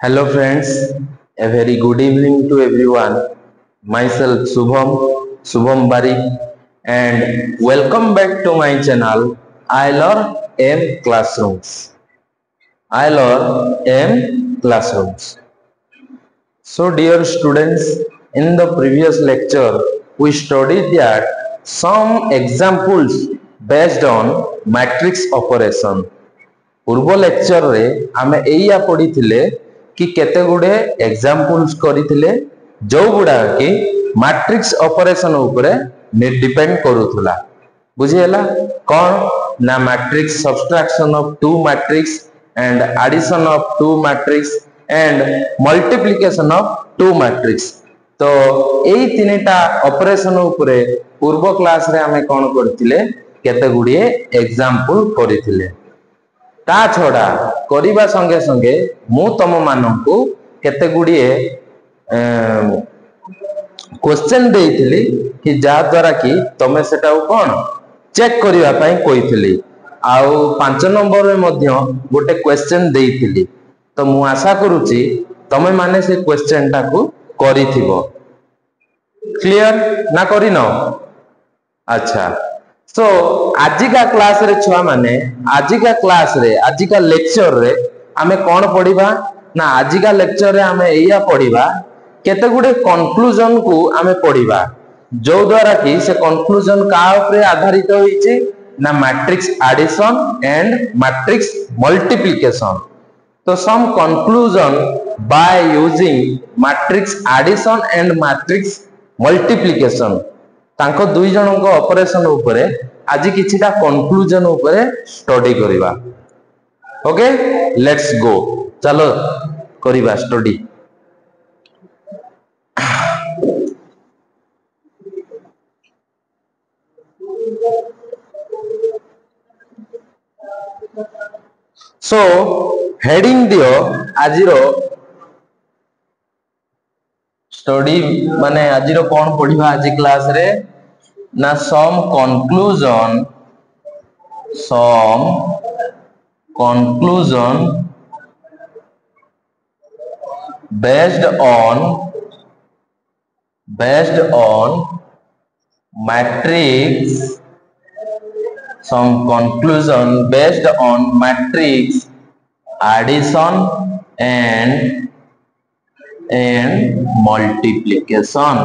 Hello friends, a very good evening to everyone. Myself Subham Barik, and welcome back to my channel ILOR M Classrooms. ILOR M Classrooms. So dear students, in the previous lecture, we studied that some examples based on matrix operation. पूर्व lecture रे आमे एया पढ़िथिले कि केते गुडे examples करिथिले जो गुडा कि matrix operation ऊपर डिपेंड करूथुला बुझियला कोन ना matrix subtraction of two matrix and addition of two matrix and multiplication of two matrix तो एई तीनटा ऑपरेशन ऊपर पूर्व क्लास रे आमे कोन करथिले केते गुडे एग्जांपल करिथिले ता छड़ा करिबा संगे संगे मु तम माननकु केते गुडिए क्वेश्चन देइथिली कि जा द्वारा कि तमे सेटा कोन चेक करिवा पई कहिथिली आउ 5 नंबर रे मध्य गोटे क्वेश्चन देइथिली तो मु आशा करूची तमे माने से क्वेश्चन टाकू करिथिबो क्लियर ना करिनो अच्छा सो आजिका क्लास रे छुआ माने आजिका क्लास रे आजिका लेक्चर रे आमे कोन पढिबा ना आजिका लेक्चर रे आमे एया पढिबा केते गुडे कंक्लूजन को आमे पढिबा जो द्वारा कि से कंक्लूजन का ऊपर आधारित होईची ना matrix addition and matrix multiplication तो some conclusion by using matrix addition and matrix multiplication तांको दुई जनक ऑपरेशन ऊपर आज किछिटा कंक्लूजन ऊपर स्टडी करिबा ओके लेट्स गो चलो करिबा स्टडी सो हेडिंग दियो आजिरो स्टडी माने आजिरो कोन पढिबा आज क्लास रे ना some conclusion based on matrix some conclusion based on matrix addition and multiplication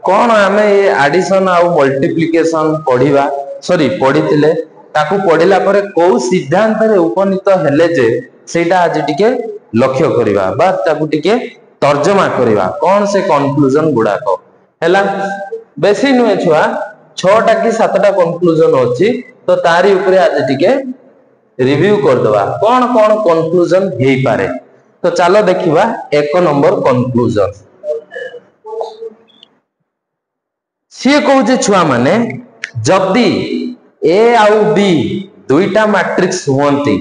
कौन आमे ये एडिशन आउ मल्टीप्लिकेशन पढ़िबा सॉरी पढ़िथिले ताकू पढ़िला परे को सिद्धांत रे उपनीत हेले जे सेटा आज टिके लक्ष्य करिबा बा ताकू टिके तर्जमा करिबा कौन से कंक्लूजन गुडा को हैला बेसी नुए छुआ 6टा कि 7टा कंक्लूजन अछि तो तारी ऊपर आज टिके रिव्यू कर दवा कौन कौन कंक्लूजन हेई पारे तो चलो देखिबा 1 नंबर कंक्लूजन सी कहूचे छुआ माने जदि ए आउ बी दुईटा मैट्रिक्स हुंती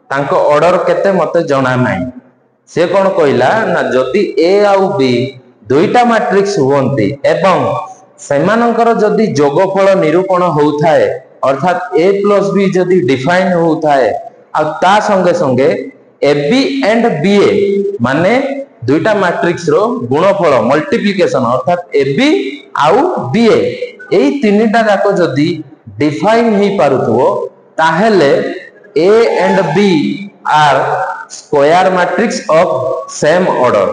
तांको ऑर्डर केते मते जणा नाही से कोन कहला ना जदि ए आउ बी दुईटा मैट्रिक्स हुंती एवं सेमानकर जदि जोगफल निरूपण होउथाए अर्थात a + b जदि डिफाइन होउथाए आ ता संगे संगे ab एंड ba माने दुईटा मैट्रिक्स रो गुणफल मल्टीप्लिकेशन अर्थात ab आउ ba एई तीनटा जाको जदि डिफाइन हे पारुथो ताहेले a and b are square matrix of same order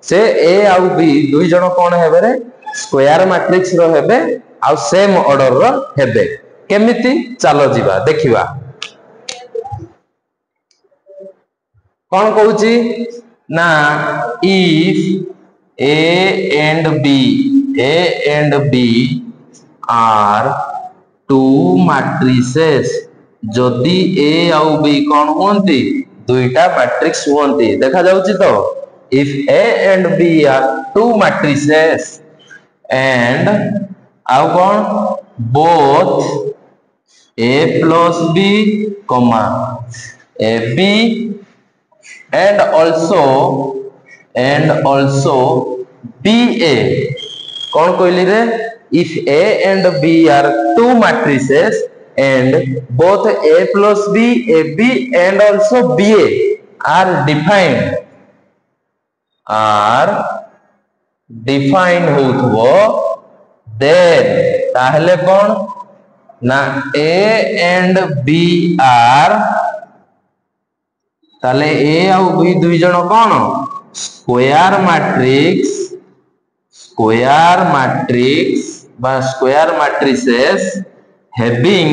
से a आउ b दुई जण कोन हेबे रे स्क्वायर मैट्रिक्स रो हेबे आउ सेम ऑर्डर रो हेबे केमिति चलो जीवा देखिबा कोन कहूची ना if a and b are two matrices जदि a आउ b कोन होंती दुईटा मैट्रिक्स होंती देखा जाउची तो if a and b are two matrices and आउ कोन both a plus b comma ab and also ba कौन कहली रे if a and b are two matrices and both A plus B, AB and also BA are defined होउथबो then ताहले कौन ना A and B are ताले A और B दुई जन कौन स्क्वायर मैट्रिक्स बा square matrices having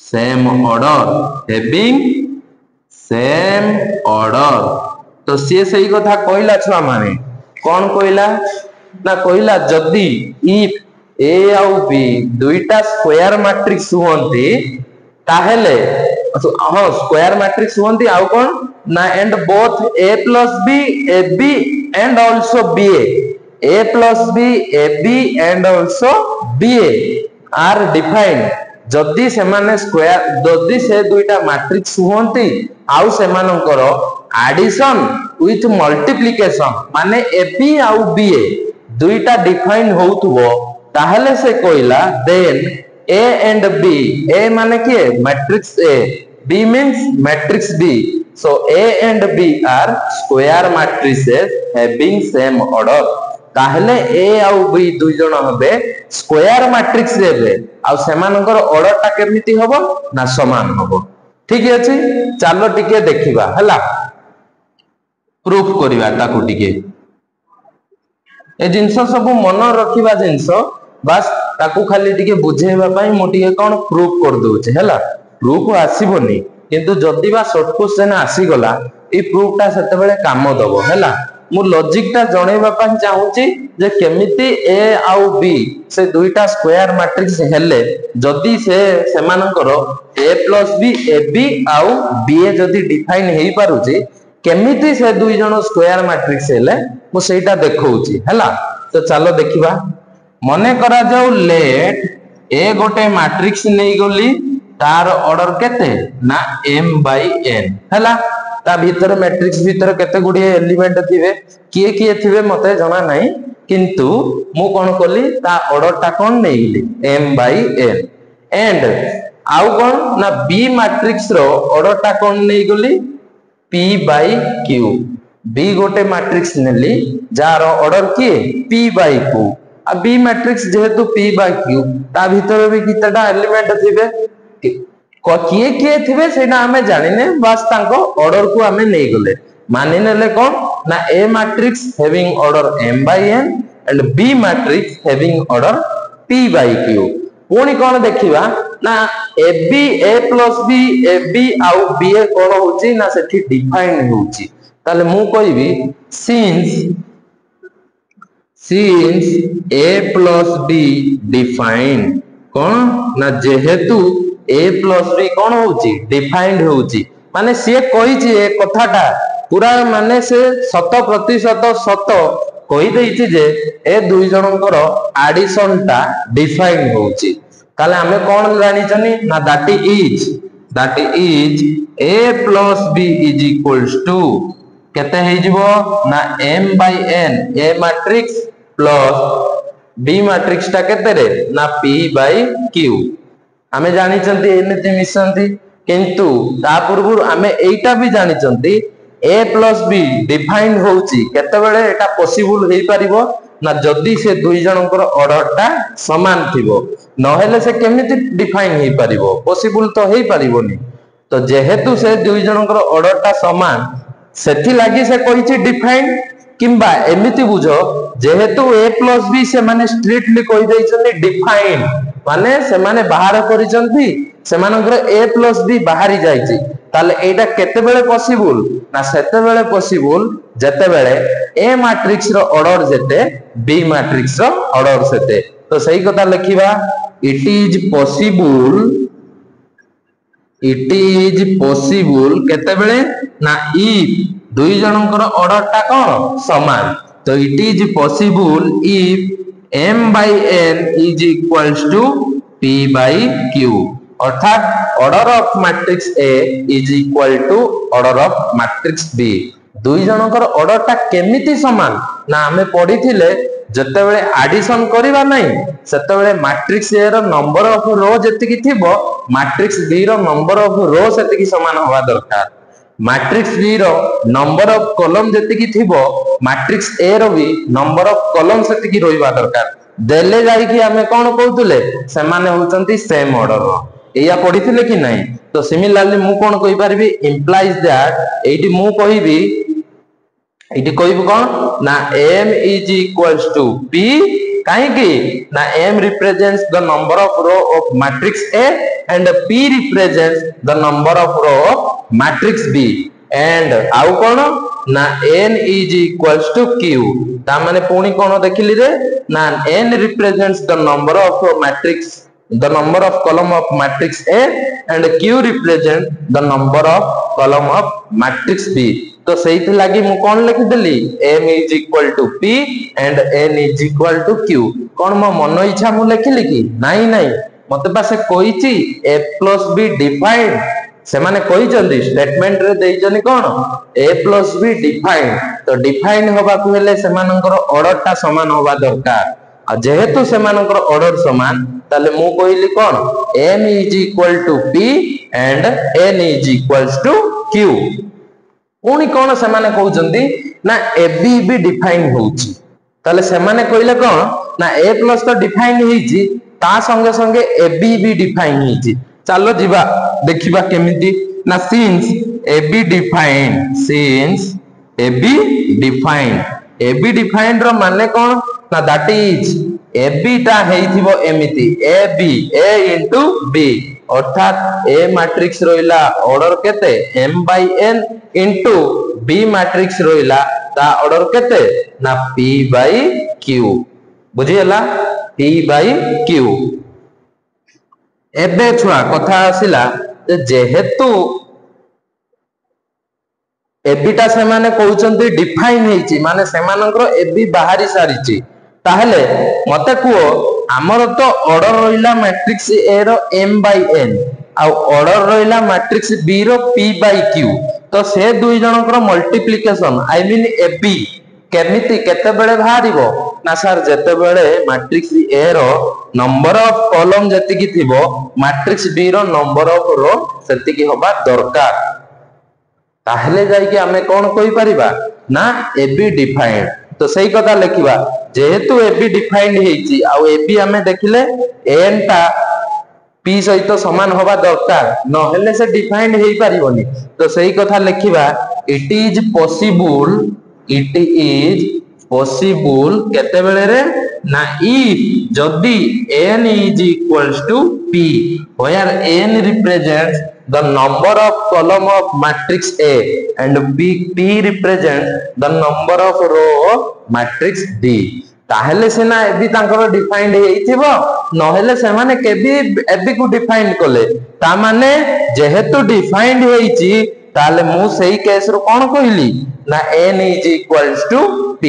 same order तो सी सही कथा कहला छुआ माने कौन कहला ना कहला जदी इफ ए आउ बी दुईटा स्क्वायर मैट्रिक्स होंती ताहेले हां स्क्वायर मैट्रिक्स होंती आउ कौन ना and both A plus B A B and also B A plus B A B and also B are defined जदी से माने स्क्वायर जदी से दुईटा मैट्रिक्स होंती आउ से मानकर एडिशन विथ मल्टीप्लिकेशन माने ए बी आउ बी दुईटा डिफाइन होउथबो ताहले से कोइला then A and B A माने के matrix A B means matrix B so A and B are square matrices having same order ताहले ए आउ बी दुई जण हबे स्क्वायर मैट्रिक्स रेबे आ सेमानकर ऑर्डर ता केमिति हबो ना समान हबो ठीक अछि चलो टिके देखिबा हला प्रूफ करिवा ताकू टिके ए जिंस सब मन रखिबा जिंस बस ताकू खाली टिके बुझेबा पई मो टिके कोन प्रूफ कर दोचे हला प्रूफ आसीबोनी किंतु जदी बा शॉर्ट क्वेश्चन आसी गला ए प्रूफ ता सेते बेले काम दबो हला मु लॉजिक ता जणेबा पई चाहूची जे केमिति ए आउ बी से दुईटा स्क्वायर मैट्रिक्स हेले जदी से सेमानकर ए प्लस बी ए बी आउ बी ए जदी डिफाइन हेई पारुची केमिति से दुई जण स्क्वायर मैट्रिक्स हेले मु सेटा देखौची हला तो चलो देखिबा मने करा जाऊ लेट ए गोटे मैट्रिक्स नै गली तार ऑर्डर केते ना m by n हला ता भीतर मैट्रिक्स भीतर केते गुडी एलिमेंट थिबे किए किए थिबे मते जणा नाही किंतु मु कोन कोली ता ऑर्डर ता कोन नेइली m by n एंड आउ कोन ना b मैट्रिक्स रो ऑर्डर ता कोन नेइ गली p by q b गोटे मैट्रिक्स नेली जार ऑर्डर किए p by q आ b मैट्रिक्स जेहेतु p by q ता भीतर भी कितटा एलिमेंट थिबे किए किए थिबे सेना हमें जानिने बस तांको ऑर्डर को हमें नहीं गले मानि नेले कोन ना a matrix having order m by n and b matrix having order p by q पुनी कोन देखिबा ना ab a plus b ab आउ ba कोन होची ना सेठी डिफाइन होची ताले मु कहबी since a plus b defined कोन ना जेहेतु a plus b कोन होची डिफाइंड होची माने से कहिची ए कथाटा पूरा माने से 100% सत कहि देइची जे ए दुई जनकर एडिशन ता डिफाइंड होची ताले हमें कोन जानि चनी ना that is a plus b is equals to केते हे जिवो ना m by n a matrix plus b matrix ता केते रे ना p by q हमें जानि चंती एमिति मिसंती किंतु ता पूर्व हमें एटा भी जानि चंती a plus b डिफाइन होउची केते बेले एटा पॉसिबल हेई परिबो ना जदी से दुई जनकर ऑर्डर ता समान थिबो न हेले से केमिति डिफाइन हेई परिबो पॉसिबल तो हेई परिबोनी तो जेहेतु से दुई जनकर ऑर्डर ता समान सेथि लागि से कहिची डिफाइन किंबा एमिति बुझो जेहेतु a plus b से माने स्ट्रिक्टली कहि दैछनी डिफाइन माने से माने बाहर करिसंती से मानकर a plus b बाहरी जाईची ताले एटा केते बेले पॉसिबल ना सेते बेले पॉसिबल जते बेले a मैट्रिक्स रो ऑर्डर जेते b मैट्रिक्स रो ऑर्डर सेते तो सही कथा लिखिबा इट इज पॉसिबल केते बेले ना इफ दुई जनकर ऑर्डर ता कोन समान तो it is possible if m by n is equals to p by q अर्थात order of matrix A is equal to order of matrix B दुई जनकर ऑर्डर ता केमिति समान ना हमें पढ़ी थिले ଯେତେବେଳେ ଆଡିସନ କରିବା ନାହିଁ ସେତେବେଳେ ମାଟ୍ରିକ୍ସ ଏ ର ନମ୍ବର ଅଫ रो ଯେତିକି ଥିବ ମାଟ୍ରିକ୍ସ ବି ର ନମ୍ବର ଅଫ रो ସେତିକି ସମାନ ହବା ଦରକାର। मैट्रिक्स बी रो नंबर ऑफ कॉलम जेतिकी थिबो मैट्रिक्स ए रो भी नंबर ऑफ कॉलम सेतिकी रोइबा दरकार। देले जाई कि हमें कोन कहउतले से माने होचंती सेम ऑर्डर रो एया पढिथिले कि नाही। तो सिमिलरली मु कोन कहि परबी इंप्लाइज दैट एठी मु कहिबी एठी कहिबो कोन ना m is equals to p काहे कि ना m represents the number of row of matrix A and p represents the number of row of matrix B and आउ कोन ना n is equals to q ता माने पुणी कोन देखिली रे ना n represents the number of matrix the number of column of matrix A and q represents the number of column of matrix B। तो सही लगी मु कौन लिखि देली m is equal to p and n is equal to q कौन मो मन इच्छा मु लिखिली कि नाही नाही मते पासे कहिची a plus b डिफाइंड से माने कहिचंदी स्टेटमेंट रे देइचनी कोन a plus b डिफाइंड। तो डिफाइंड होबा को हेले से मानकर ऑर्डर ता समान होबा दरकार आ जेहेतु से मानकर ऑर्डर समान ताले मु कहिली कोन m is equal to p and n is equals to q। पुणी कौन से माने कहउचंदी ना ए बी भी डिफाइन होउची ताले से माने कहिला कोन ना a प्लस तो डिफाइन होईची ता संगे संगे ए बी भी डिफाइन होईची। चलो जीवा देखिबा केमिति ना सिंस ए बी डिफाइंड रो माने कोन ना दैट इज ए बी ता हेइथिबो एमिति A B a into b अर्थात ए मैट्रिक्स रोइला ऑर्डर केते m by n into b matrix रोइला ता ऑर्डर केते ना p by q बुझियला p by q। एबे छुआ कथा आसिला जेहेतु एबिटा से माने कहउचंती डिफाइन हेची माने से मानकर एबी बाहरी सारिची ताहले मते कुओ हमर तो ऑर्डर रोइला मैट्रिक्स ए रो m by n आ ऑर्डर रोइला मैट्रिक्स b रो p by q तो से दुई जनकर मल्टीप्लिकेशन आई मीन एबी केमिति केते बेले बाहरिबो ना सर जेते बेले मैट्रिक्स ए रो नंबर ऑफ कॉलम जेतिकी थिबो मैट्रिक्स b रो नंबर ऑफ रो सेतिकी होबा दरकार ताहले जाई कि हमें कोन कहि परिबा ना एबी डिफाइंड। तो सही कथा लिखिबा जेहेतु एबी डिफाइंड हेची आ एबी हमें देखिले n ता p सहित समान होबा दरकार न हेले से डिफाइंड हेई परिबोनी। तो सही कथा लिखिबा इट इज पॉसिबल केते बेले रे ना इफ जदी n is equals to p where n represents the number of column of matrix A and p represents the number of row of matrix D ताहले सेना एबी तांकर डिफाइंड हेइथिबो न हेले से माने केबी एबी को डिफाइंड कोले ता माने जेहेतु डिफाइंड हेइची ताले मु सही केस रो कोन कहिली ना n is equals to p।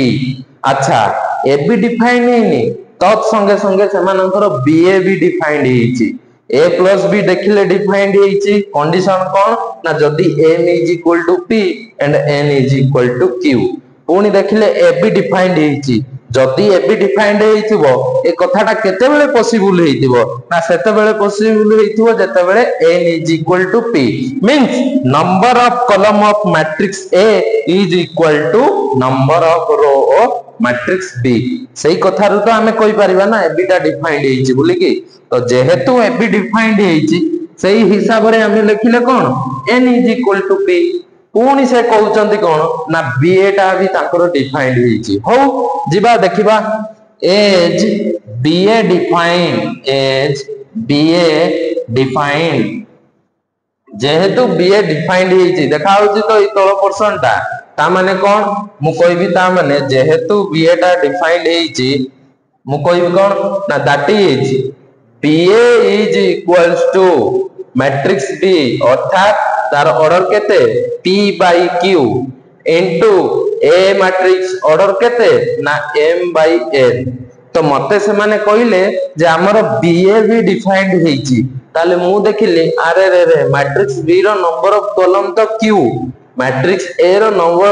अच्छा एबी डिफाइंड हेइनी तत संगे संगे से मानकर ba भी डिफाइंड हेइची a plus b देखिले डिफाइंड हेइची कंडीशन कोन ना जदी m is equal to p and n is equal to q पुणी देखिले a b डिफाइंड हेइची जदी ए बी डिफाइंड हेइथिबो ए कथाटा केते बेले पॉसिबल हेइथिबो ना सेते बेले पॉसिबल हेइथिबो जेते बेले n is equal to p मींस number of column of matrix A is equal to number of row of matrix B। सही कथा रो तो हमें कहि परिबा ना ए बी टा डिफाइंड हेइची बोली कि तो जेहेतु ए बी डिफाइंड हेइची सही हिसाब रे हमें लिखिले कोन n is equal to p पुणी से कहउचंती कोन ना ba टा भी तांकर डिफाइंड हेइची हो जिबा देखिबा एज ba डिफाइंड जेहेतु ba डिफाइंड हेइची देखा होची तो ई तळ पर्सन ता ता माने कोन मु कहबी ता माने जेहेतु ba टा डिफाइंड हेइची मु कहबी कोन ना that is ba is equals to matrix B अर्थात तार ऑर्डर केते p by q into a matrix order केते ना m by n। तो मते से माने कहिले जे हमर ba भी डिफाइंड हेची ताले मु देखिली अरे रे रे मैट्रिक्स B रो नंबर ऑफ कॉलम तो q मैट्रिक्स A रो नंबर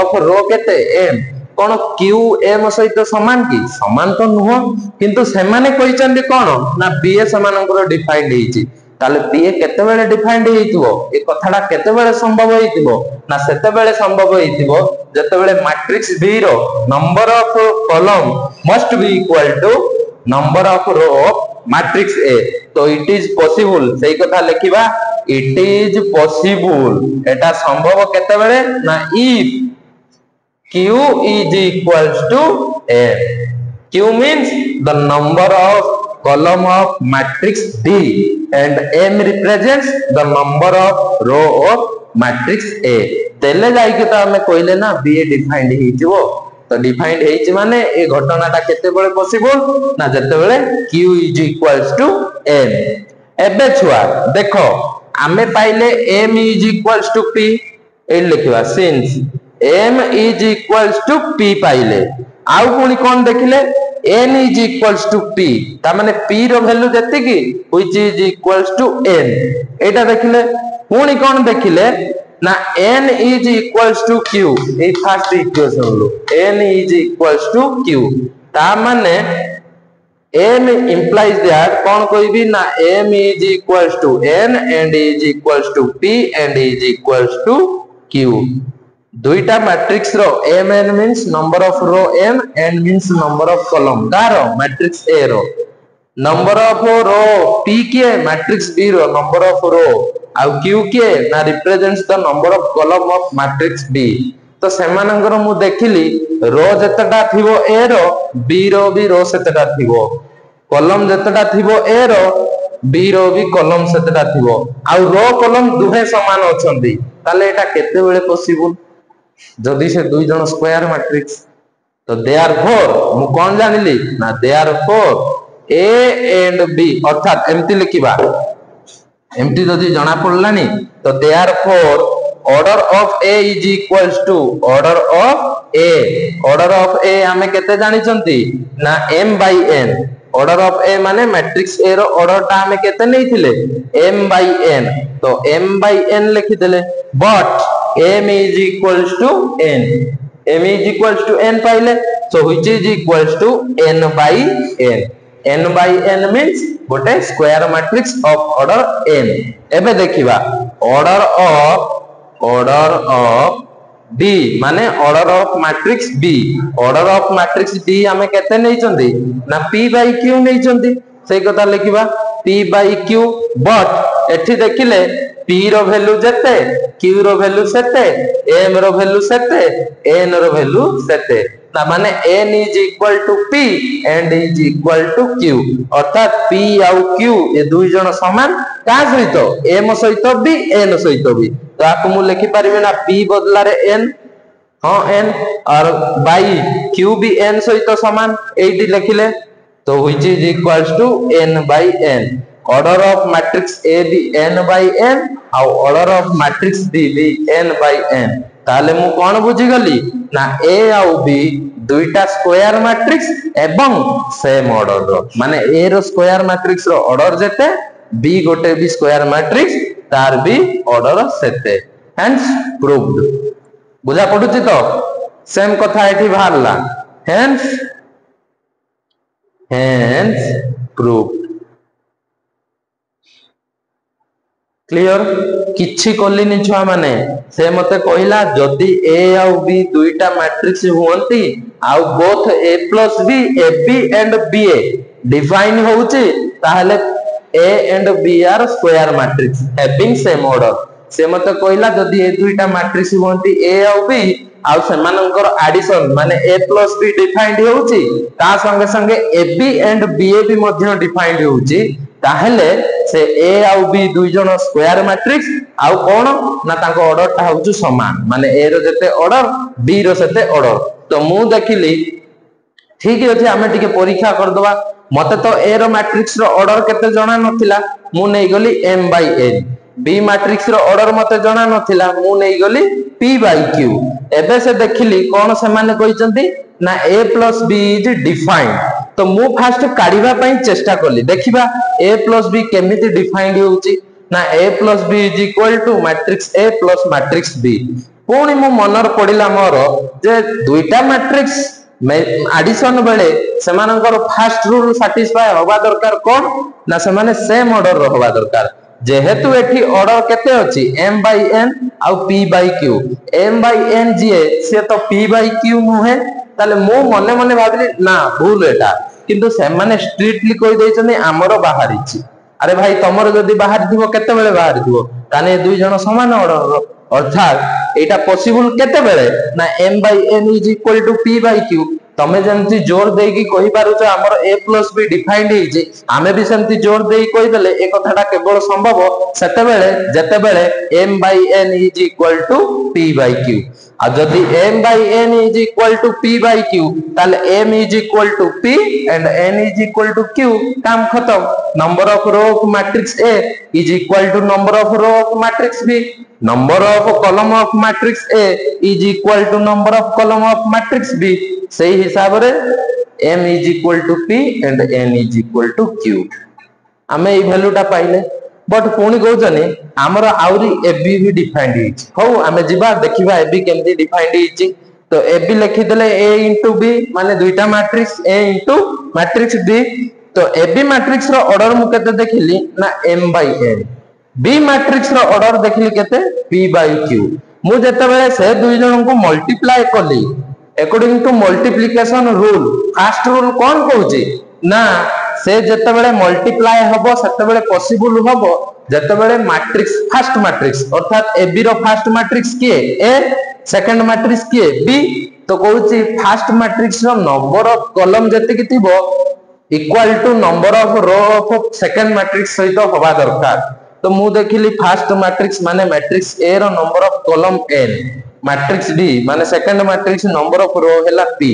ऑफ रो केते m कौन क्यू एम सहित समान कि समान तो नुह किंतु सेमाने कहिसंदी कोन ना बीए समानकर डिफाइंड हेछि ताले बीए केते बेले डिफाइंड हेइतिबो ए कथाडा केते बेले संभव हेइतिबो ना सेते बेले संभव हेइतिबो जते बेले मैट्रिक्स बी रो number of column must be equal to number of row of matrix A तो इट इज पॉसिबल सेही कथा लिखिबा इट इज पॉसिबल एटा संभव केते बेले ना if Q is equals to M. Q means the number of column of matrix D and M represents the number of row of matrix A. तेले जाई के तो हमें कोइले ना B डिफाइंड हेइ जिवो तो डिफाइंड हेइ छि माने ए घटनाटा केते बेले पॉसिबल ना जते बेले Q is equals to M. एबे छुआ देखो आमे पाइले M is equals to P A लिखिबा since M is equals to P पाइले आउ पुनी कोन देखिले N is equals to P ता माने P रो वैल्यू जति की which is equals to N एटा देखिले पुनी कोन देखिले ना N is equals to Q A first equation low N is equals to Q ता माने M implies that कौन कोई भी ना M is equals to N and is equals to P and is equals to Q दुईटा matrix row m n means number of row m n means number of column गारो matrix a रो number of row p के matrix b रो number of row आउ q के ना represents the number of column of matrix b तो सेमानंगर मु देखिली रो जतटा थिबो a रो b रो भी रो सेतटा थिबो कॉलम जतटा थिबो a रो b रो भी कॉलम सेतटा थिबो आउ रो कॉलम दुहे समान अछंती ताले एटा केते बेले पॉसिबल जदि से दुई जन स्क्वायर मैट्रिक्स तो देयरफॉर मु कोन जानिली ना देयरफॉर ए एंड बी अर्थात एमती लिखिबा एमती जदि जणा पड़लानी तो therefore order of A is equals to order of A हमें केते जानि चंती ना m by n order of A माने मैट्रिक्स ए रो ऑर्डर ता हमें केते नैथिले m by n तो m by n लिखि देले but m is equals to n m is equals to n पाइले so which is equals to n by n n by n means गोटे square matrix of order n एबे देखिबा order of b माने order of matrix b order of matrix b हमें केते नै चंदी ना p by q नै चंदी सेही कथा लिखिबा p by q बट एठी देखिले p रो वैल्यू जते q रो वैल्यू सेते m रो वैल्यू सेते n रो वैल्यू सेते ता माने n is equal to p and is equal to q अर्थात p आउ q ए दुई जण समान का सहित m सहित b n सहित b तो आपको मु लिखि परिबे ना p बदला रे n हां n और बाई q भी n सहित समान एठी लिखिले तो which is equals to n by n order of matrix A भी n by n और ऑर्डर ऑफ मैट्रिक्स बी भी n by n ताले मु कोन बुझी गली ना a और b दुईटा स्क्वायर मैट्रिक्स एवं सेम ऑर्डर रो माने a रो स्क्वायर मैट्रिक्स रो ऑर्डर जेते b गोटे भी स्क्वायर मैट्रिक्स तार भी ऑर्डर सेते हेंस प्रूव्ड बुझा पडुची तो सेम कथा एठी बाहरला हेंस प्रूव्ड क्लियर किछि कोलिनी छुआ माने से मते कहिला जदी a आउ b दुईटा मैट्रिक्स होंती आउ both a plus b ab and ba define होउची ताहले a and b are square matrix having same order से मते कहिला जदी ए दुईटा मैट्रिक्स होंती a आउ b आउ सेमानकर एडिशन माने a plus b डिफाइंड होउची ता संगे संगे ab and ba भी मध्य डिफाइंड होउची ताहले से a आउ b दुई जण स्क्वायर मैट्रिक्स आउ कोन ना ताको ऑर्डर ता होउछु समान माने a रो जते ऑर्डर b रो सेते ऑर्डर तो मु देखिली ठीक अछि हमें टिके परीक्षा कर दवा मते तो a रो मैट्रिक्स रो ऑर्डर केते जणा नथिला मु नै गली m by n b matrix रो ऑर्डर मते जणा नथिला मु नै गली p by q एबे से देखिली कोन से माने कहिसंती ना a plus b is defined तो मु फर्स्ट काढिबा पई चेष्टा करली देखिबा a plus b केमिति डिफाइंड होउची ना a plus b is equal to matrix a plus matrix b पुणी मो मनर पड़िला मोर जे दुईटा मैट्रिक्स एडिशन बेले सेमानकर फर्स्ट रूल सैटिस्फाई होबा दरकार कोन ना सेमाने सेम ऑर्डर होबा दरकार जेहेतु एठी ऑर्डर केते अछि m by n uh p by q m by n जे से तो p by q नुहे ताले मो मने मने भाबिली ना भूल एटा किंतु सेमाने स्ट्रिक्टली कहि दैछने हमरो बाहरी छि अरे भाई तमरो जदी बाहर दिबो केते बेले बाहर दिबो ताने दुई जण समान ऑर्डर अर्थात एटा पॉसिबल केते बेले ना m by n is equal to p by q तमे जंती जोर देई की कहि पारुछ हमर a plus b डिफाइंड हिजे आमे भी सेंती जोर देई कहि देले ए कथाटा केवल संभव सेते बेले जते बेले m by n is equal to p by q आ जदी m by n is equal to p by q ताले m is equal to p and n is equal to q काम खत्म number of row of matrix a is equal to number of row of matrix b number of column of matrix a is equal to number of column of matrix b सही हिसाब रे m is equal to p and n is equal to q आमे ई वैल्यूटा पाइले but पुणी कहउछनी हमर आउरी ab भी defined hitch हो आमे जिबा देखिबा ab केमती डिफाइंड हिच तो ab लिखि देले a into b माने दुईटा matrix a into matrix b तो ab मैट्रिक्स रो ऑर्डर मु केते देखिली ना m by n b matrix रो ऑर्डर देखिली केते p by q मु जते बेले से दुई जण को मल्टीप्लाई करली according to multiplication rule first rule कौन कहउची ना से जते बेले मल्टीप्लाई हबो सेते बेले पॉसिबल हबो जते बेले मैट्रिक्स फर्स्ट मैट्रिक्स अर्थात ab रो फर्स्ट मैट्रिक्स किए a सेकंड मैट्रिक्स किए b तो कहउची फर्स्ट मैट्रिक्स रो नंबर ऑफ कॉलम जते की थिबो equal to number of row of second matrix सहित होबा दरकार तो मु देखिली फर्स्ट मैट्रिक्स माने मैट्रिक्स a रो number of column n matrix d माने second matrix number of row हैला p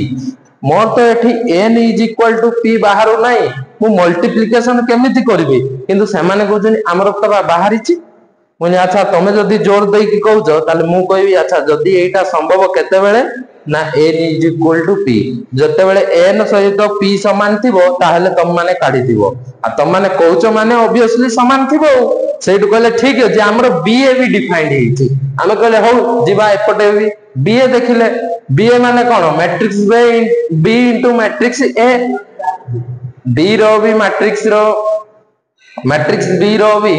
मोर तो एठी n is equal to p बाहर नाही मु मल्टीप्लिकेशन केमिति करबी किंतु सेमाने कहउछन हमर तो बाहर छि मुने अच्छा तमे जदी जोर देई की कहउछ ताले मु कहबी अच्छा जदी एटा संभव केते बेले ना n is equal to p जते बेले n सहित p समान थिबो ताहले तम माने काढी दिबो आ तम माने कहउछ माने ऑब्वियसली समान थिबो सेटु कहले ठीक है जे हमर ba भी डिफाइंड हिची हमें कहले हो जिबा एपटे भी ba देखिले ba माने कोन matrix b into matrix a b रो भी मैट्रिक्स b रो भी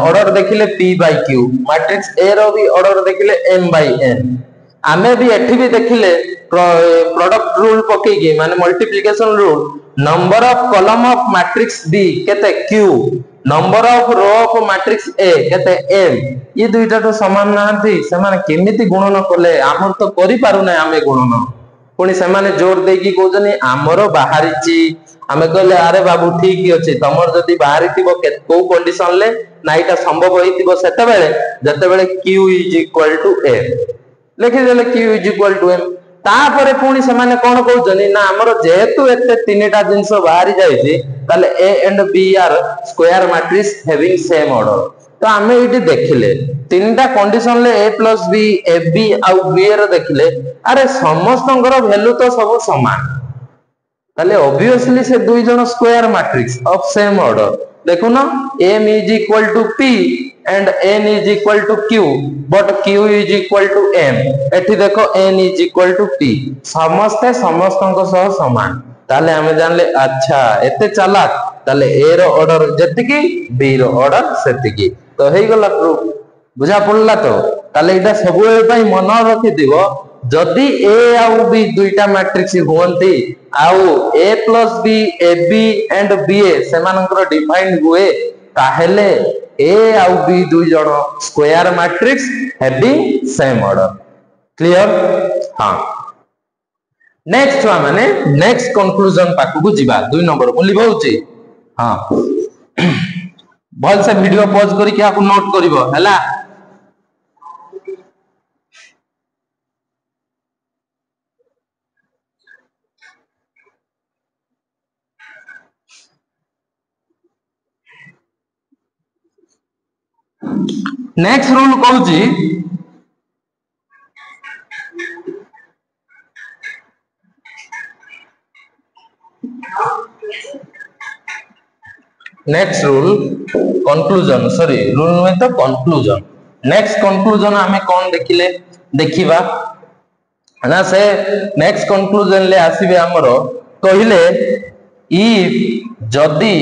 ऑर्डर देखिले p by q matrix a रो भी ऑर्डर देखिले m by n आमे भी एठी भी देखिले प्रोडक्ट रूल पकेगी माने multiplication rule number of column of matrix b केते q number of row of matrix a केते m ये दुईटा तो समान नाथि समान केमिति गुणन कले हमर तो करि पारु नै आमे गुणन पुनी सेमाने जोर दे की कहजनी हमरो बाहरी ची आमे कहले अरे बाबू ठीक अछि तमर जदी बाहरी थिबो को कंडीशन ले नाइटा संभव होइतिबो सेते बेले जते बेले q is equal to m लिखि देले q is equal to m तापरे पुनी सेमाने कोन कहजनी ना हमरो जेहेतु एते तीनटा जिंस बाहरी जाईची ताले a and b are square matrix having same order तो आमे इटी देखिले तीनटा कंडीशन ले a plus b ab uh b रे देखिले अरे समस्तंकर वैल्यू तो सब समान ताले ऑब्वियसली से दुई जण square matrix of same order देखो ना m is equal to p and n is equal to q but q is equal to m एठी देखो n is equal to p समस्ते समस्तंक सह समान ताले हमें जानले अच्छा एते चालाक ताले a रो ऑर्डर जतिकी b रो ऑर्डर सेतिकी तो हेई गला प्रूफ बुझा पड़ला तो ताले इटा सब पई मन रखि दिबो जदी a आउ b दुईटा मैट्रिक्स होंती आउ a plus b ab and ba सेमानकर डिफाइंड हुए ताहेले a आउ b दुई जण square matrix having same order clear हां नेक्स्ट माने नेक्स्ट कंक्लूजन पाकु जिबा 2 नंबर बोली बहुची हां भल से वीडियो पॉज करी के आपन नोट करिवो हैला नेक्स्ट रूल कहूची next rule conclusion sorry rule नुहे तो कंक्लूजन नेक्स्ट कंक्लूजन आमे कौन देखिले देखिबा ना से नेक्स्ट कंक्लूजन ले आसीबे हमरो कहिले इफ जदी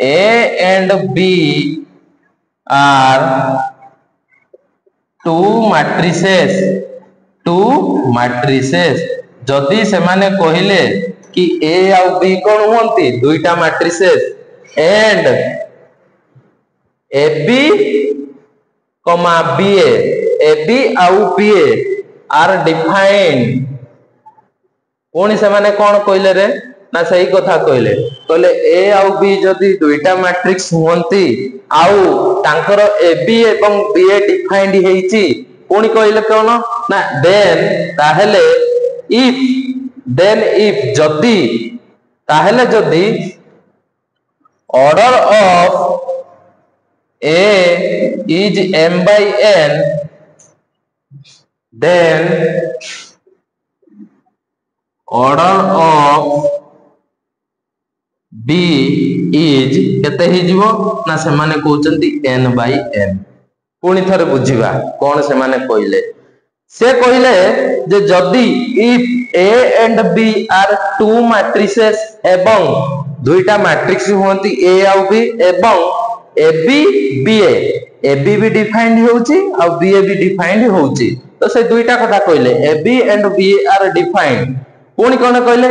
A and B are two matrices जदी से माने कहिले कि ए आउ बी कोन होंती दुईटा matrices and A B comma B A B आउ बी आर डिफाइंड पुणी से माने कौन कहले रे ना सही कथा कहले कहले ए आउ बी जदी दुईटा मैट्रिक्स होंती आउ तांकर ए बी एवं बी ए डिफाइंड हेची पुणी कहले कोन ना देन इफ जदी ताहले जदी order of A is m by n then order of b is केते ही जीवो ना से माने कहउचंती n by n पुणी थरे बुझिबा कोन से माने कहले से कहले जे जदी if a and b are two matrices एवं दुईटा मैट्रिक्स होंती a आउ b एवं a b b a b भी डिफाइंड होउची और b a भी डिफाइंड होउची तो से दुईटा कथा कहले a b and b are defined पुणी कोन कहले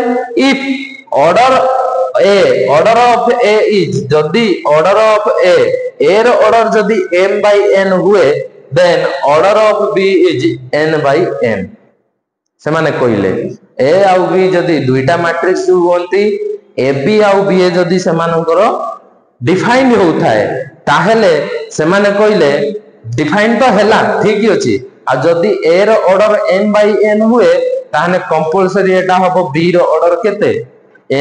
if order of a is जदी ऑर्डर ऑफ a रो ऑर्डर जदी m by n हुए then order of b is n by n से माने कहले a आउ b जदी दुईटा मैट्रिक्स होंती a b आउ b a जदी से मानकर डिफाइंड होउथाए ताहेले से माने कहले डिफाइंड तो हैला ठीक अछि आ जदी a रो ऑर्डर m by n हुए ताने कंपलसरी एटा हबो b रो ऑर्डर केते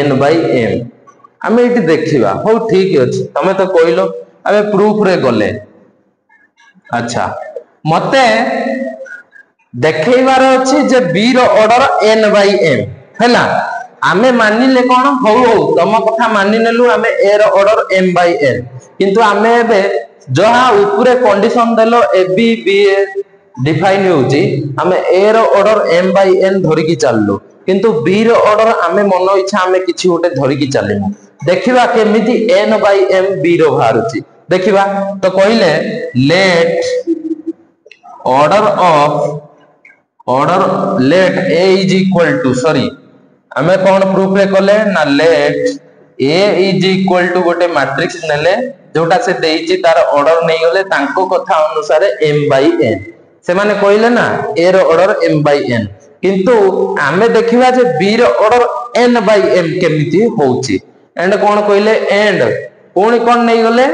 n by m हमें इटी देखिबा हो ठीक अछि तमे तो कहलो अबे प्रूफ रे गले अच्छा मते देखैबार अछि जे b रो ऑर्डर n by m हैला आमे मानिले कोन हो तम कथा मानि नेलु आमे a रो ऑर्डर m by n किंतु आमे एबे जहा ऊपरे कंडीशन देलो a b b a define होउची आमे a रो ऑर्डर m by n धरि की चाललो किंतु b रो ऑर्डर आमे मन इच्छा आमे किछि ओटे धरि की चालिमु देखिबा केमिति n by m b रो भारुची देखिबा तो कहले late let a is equal to sorry हमें कौन प्रूफ रे कले ना let a is equal to गोटे मैट्रिक्स नेले जोटा से देइची तार ऑर्डर नै गले तांको कथा अनुसार m by n से माने कहले ना a रो ऑर्डर m by n किंतु आमे देखिबा जे b रो ऑर्डर n by m केमिति होउची एंड कौन कहले एंड पुणी कौन नै गले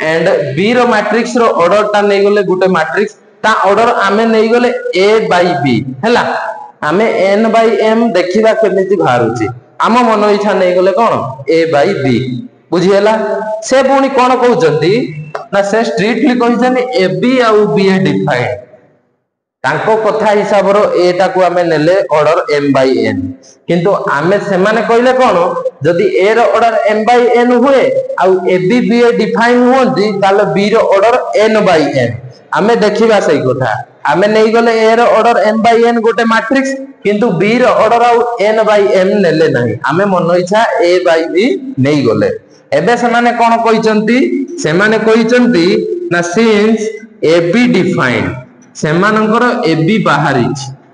एंड b रो मैट्रिक्स रो ऑर्डर ता नै गले गोटे मैट्रिक्स ता ऑर्डर आमे नै गले a by b हैला आमे n by m देखिबा केमिति भारुची आम मन इच्छा नै गले कोन a by b बुझी हैला से पुणी कोन कहउचंती ना से स्ट्रिक्टली कहिसनी a b आउ b a डिफाइंड तांको कथा हिसाब रो a ता को आमे नेले ऑर्डर m by n किंतु आमे से माने कहले कोन जदी a रो ऑर्डर m by n हुए आउ a b b a define होंती ताले b रो ऑर्डर n by n आमे देखिबा सही कथा आमे नै गले a रो ऑर्डर m by n गोटे मैट्रिक्स किंतु b रो ऑर्डर आउ n by m नेले नाही आमे मन इच्छा a by b नै गले एबे से माने कोन कहिचंती से माने कहिचंती ना सिंस a b डिफाइंड से मानकर a b बाहरी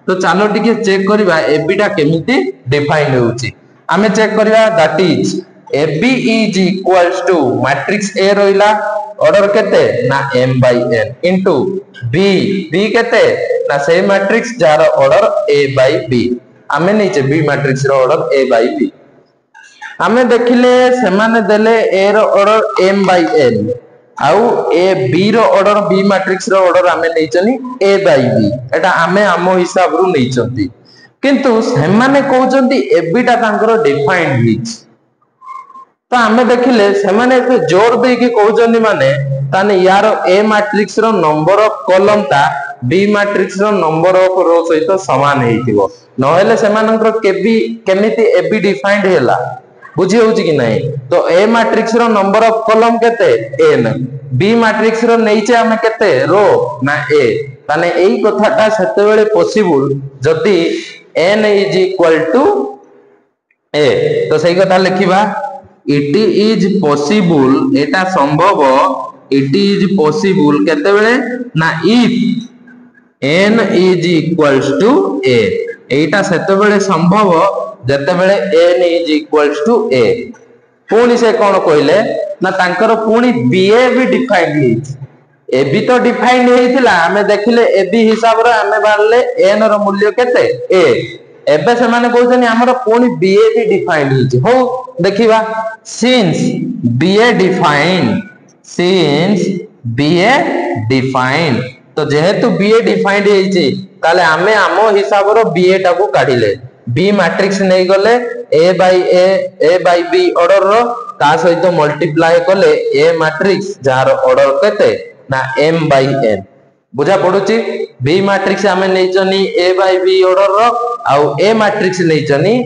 तो चलो टिके चेक करबा a b टा केमिति डिफाइंड होउची आमे चेक करबा that is a b is equals to matrix a रोइला ऑर्डर केते ना m by n into b b केते ना से मैट्रिक्स जार ऑर्डर a by b आमे नीचे b मैट्रिक्स रो ऑर्डर a by b आमे देखिले से माने देले a रो ऑर्डर m by n आउ a b रो ऑर्डर b मैट्रिक्स रो ऑर्डर आमे नैचनी a by b एटा आमे आमो हिसाब रु नैचंती किंतु से माने कहउचंती a b टा तांकर डिफाइंड हिच तो आमे देखिले से माने एते जोर दे के कहउचंती माने ताने यार a मैट्रिक्स रो नंबर ऑफ कॉलम ता b मैट्रिक्स रो नंबर ऑफ रो सहित समान हेतिबो नहेले से मानकर केमिति a b डिफाइंड हैला बुझी होउची कि नहीं तो ए मैट्रिक्स रो नंबर ऑफ कॉलम केते n बी मैट्रिक्स रो नैचे हमें केते रो ना ए ताने एई कथाटा सेते बेले पॉसिबल जदी n इज इक्वल टू ए तो सही कथा लिखिबा इट इज पॉसिबल एटा संभव इट इज पॉसिबल केते बेले ना if n is equals to a एटा सेते बेले संभव जते बेले n is equals to a पुणी से कोन कहले ना तांकर पुणी ba भी डिफाइंड हेछि ए बी तो डिफाइंड हेतिला हमें देखिले ए बी हिसाब रे हमें बारले n रो मूल्य केते a एबे से माने कहउछनी हमर पुणी ba भी डिफाइंड हेछि हो देखिबा सिंस ba डिफाइंड तो जेहेतु बीए डिफाइंड हेछि ताले हमें आमो हिसाब रो बीए टा को काढिले बी मैट्रिक्स नै गले ए बाय बी ऑर्डर रो ता सहित मल्टीप्लाई कले ए मैट्रिक्स जार ऑर्डर केते ना m बाय n बुझा पडुची बी मैट्रिक्स हमें नैचनी ए बाय बी ऑर्डर रो आउ ए मैट्रिक्स नैचनी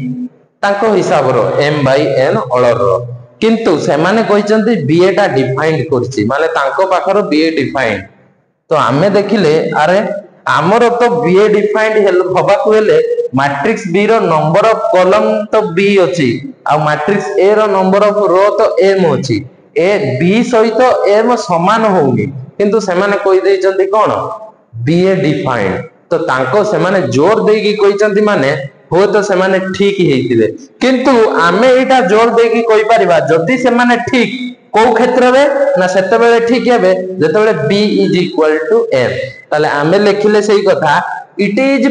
ताको हिसाब रो m बाय n ऑर्डर रो किंतु से माने कहिसंती बीए टा डिफाइंड करछि माने ताको पाखरो बीए डिफाइंड तो आमे देखिले अरे आमर तो बीए डिफाइंड हवा को हेले मैट्रिक्स बी रो नंबर ऑफ कॉलम तो बी अछि आ मैट्रिक्स ए रो नंबर ऑफ रो तो m अछि ए बी सहित m समान होउनी किंतु से माने कहि दैचंती कोन बीए डिफाइंड तो तांको से माने जोर देकी कहिचंती माने हो तो से माने ठीक हेतिले किंतु आमे एटा जोर देकी कहि परिबा जदी से माने ठीक को क्षेत्र में ना सेते बेले ठीक हेबे जते बेले b is equal to m ताले आमे लिखिले सही कथा इट इज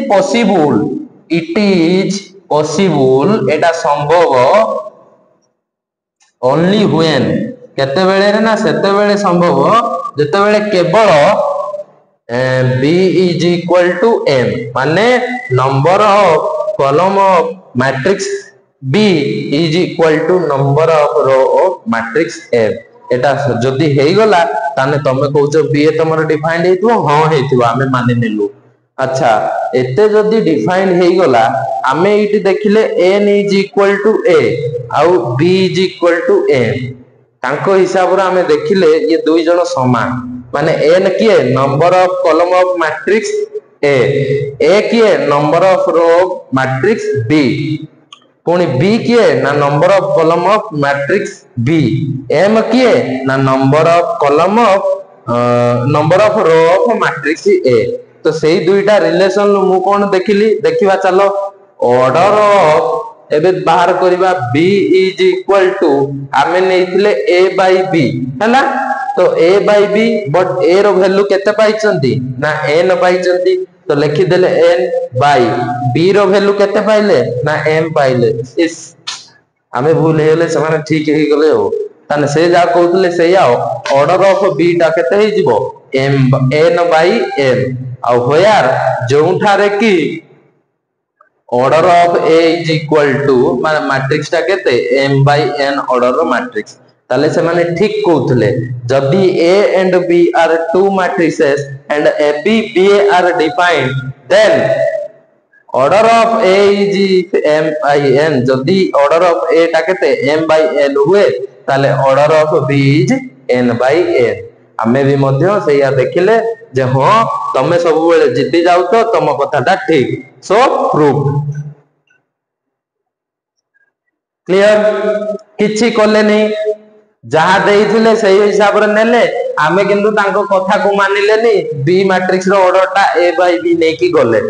पॉसिबल एटा संभव ओनली व्हेन केते बेले रे ना सेते बेले संभव जते बेले केवल b is equal to m माने number of column of matrix B is equal to number of row of matrix M एटा जदी हेई गला ताने तमे कहउछो B तमरो डिफाइंड हेतिबो हां हेतिबो आमे मानि नेलु अच्छा एते जदी डिफाइंड हेई गला आमे इटी देखिले n is equal to a आउ b is equal to m तांको हिसाब रे आमे देखिले ये दुई जण समान माने n किए number of column of matrix a किए number of row of matrix b पुणी b किए ना number of column of matrix b m किए ना number of column of number of row of matrix a तो सेही दुईटा रिलेशन मु कोन देखिली देखिबा चलो ऑर्डर ऑफ एबे बाहर करिबा b इज इक्वल टू आमे नेथिले a बाय b हैला तो a by b but a रो वैल्यू केते पाइचंती ना n पाइचंती तो लिखि देले n बाय b रो वैल्यू केते पाइले ना m पाइले इस हमें भूल हेले से माने ठीक हे गले हो ताने से जा कहतले से आओ ऑर्डर ऑफ b टा केते हे जिवो m n बाय m आ होयार जोंठारे की order of a is equal to माने मैट्रिक्स टा केते m बाय n ऑर्डर रो मैट्रिक्स ताले से माने ठीक कहतले जदी a and b are two matrices and ab ba are defined then order of a is m by n जदी order of a टा केते m by n हुए ताले order of b is n by n हमें भी मध्य सेया देखिले जे हां तमे सब बेले जिति जाउ तो तम कथाटा ठीक सो प्रूफ क्लियर किछि कोले नहीं जहा देइथिले सही हिसाब रे नेले आमे किंतु तांको कथा को मानिलेनी बी मैट्रिक्स रो ऑर्डर टा a बाय b नै की गले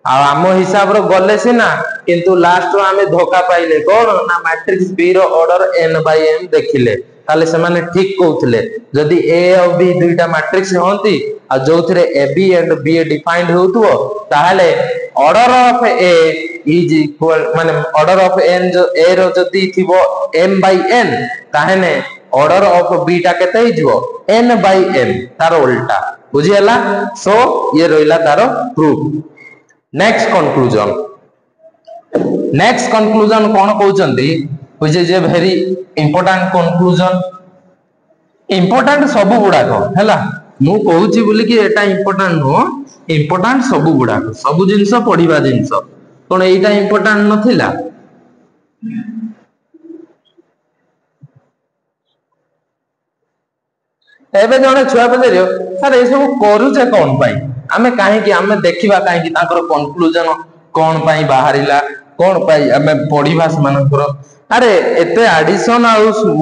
आ आमो हिसाब रो गले सिना किंतु लास्ट रो आमे धोखा पाइले कोन ना मैट्रिक्स b रो ऑर्डर n बाय m देखिले ताले से माने ठीक कहउथिले जदी a और b दुईटा मैट्रिक्स होंती आ जोथरे ab एंड b डिफाइंड होतुओ ताहाले order of a is equal माने ऑर्डर ऑफ n जो a रो जदी थिबो m बाय n ताहेने ऑर्डर ऑफ b टा केते हिजबो n बाय m तारो उल्टा बुझियला सो ये रहिला तारो प्रूफ नेक्स्ट कंक्लूजन कोन कहउचंदी which is a very important conclusion important सब गुडा को हैला मु कहउची बोली कि एटा important नो important सब गुडा को सब जिंस पढिबा जिंस कोन एटा important नथिला एबे जने छुआ पचारियो सर ए सब करूचे कोन पाई आमे काहे कि आमे देखिबा काहे कि ताकर कंक्लूजन कोन पाई बाहरिला कोन पाई आमे पढिबा समानकर अरे एते एडिशन आ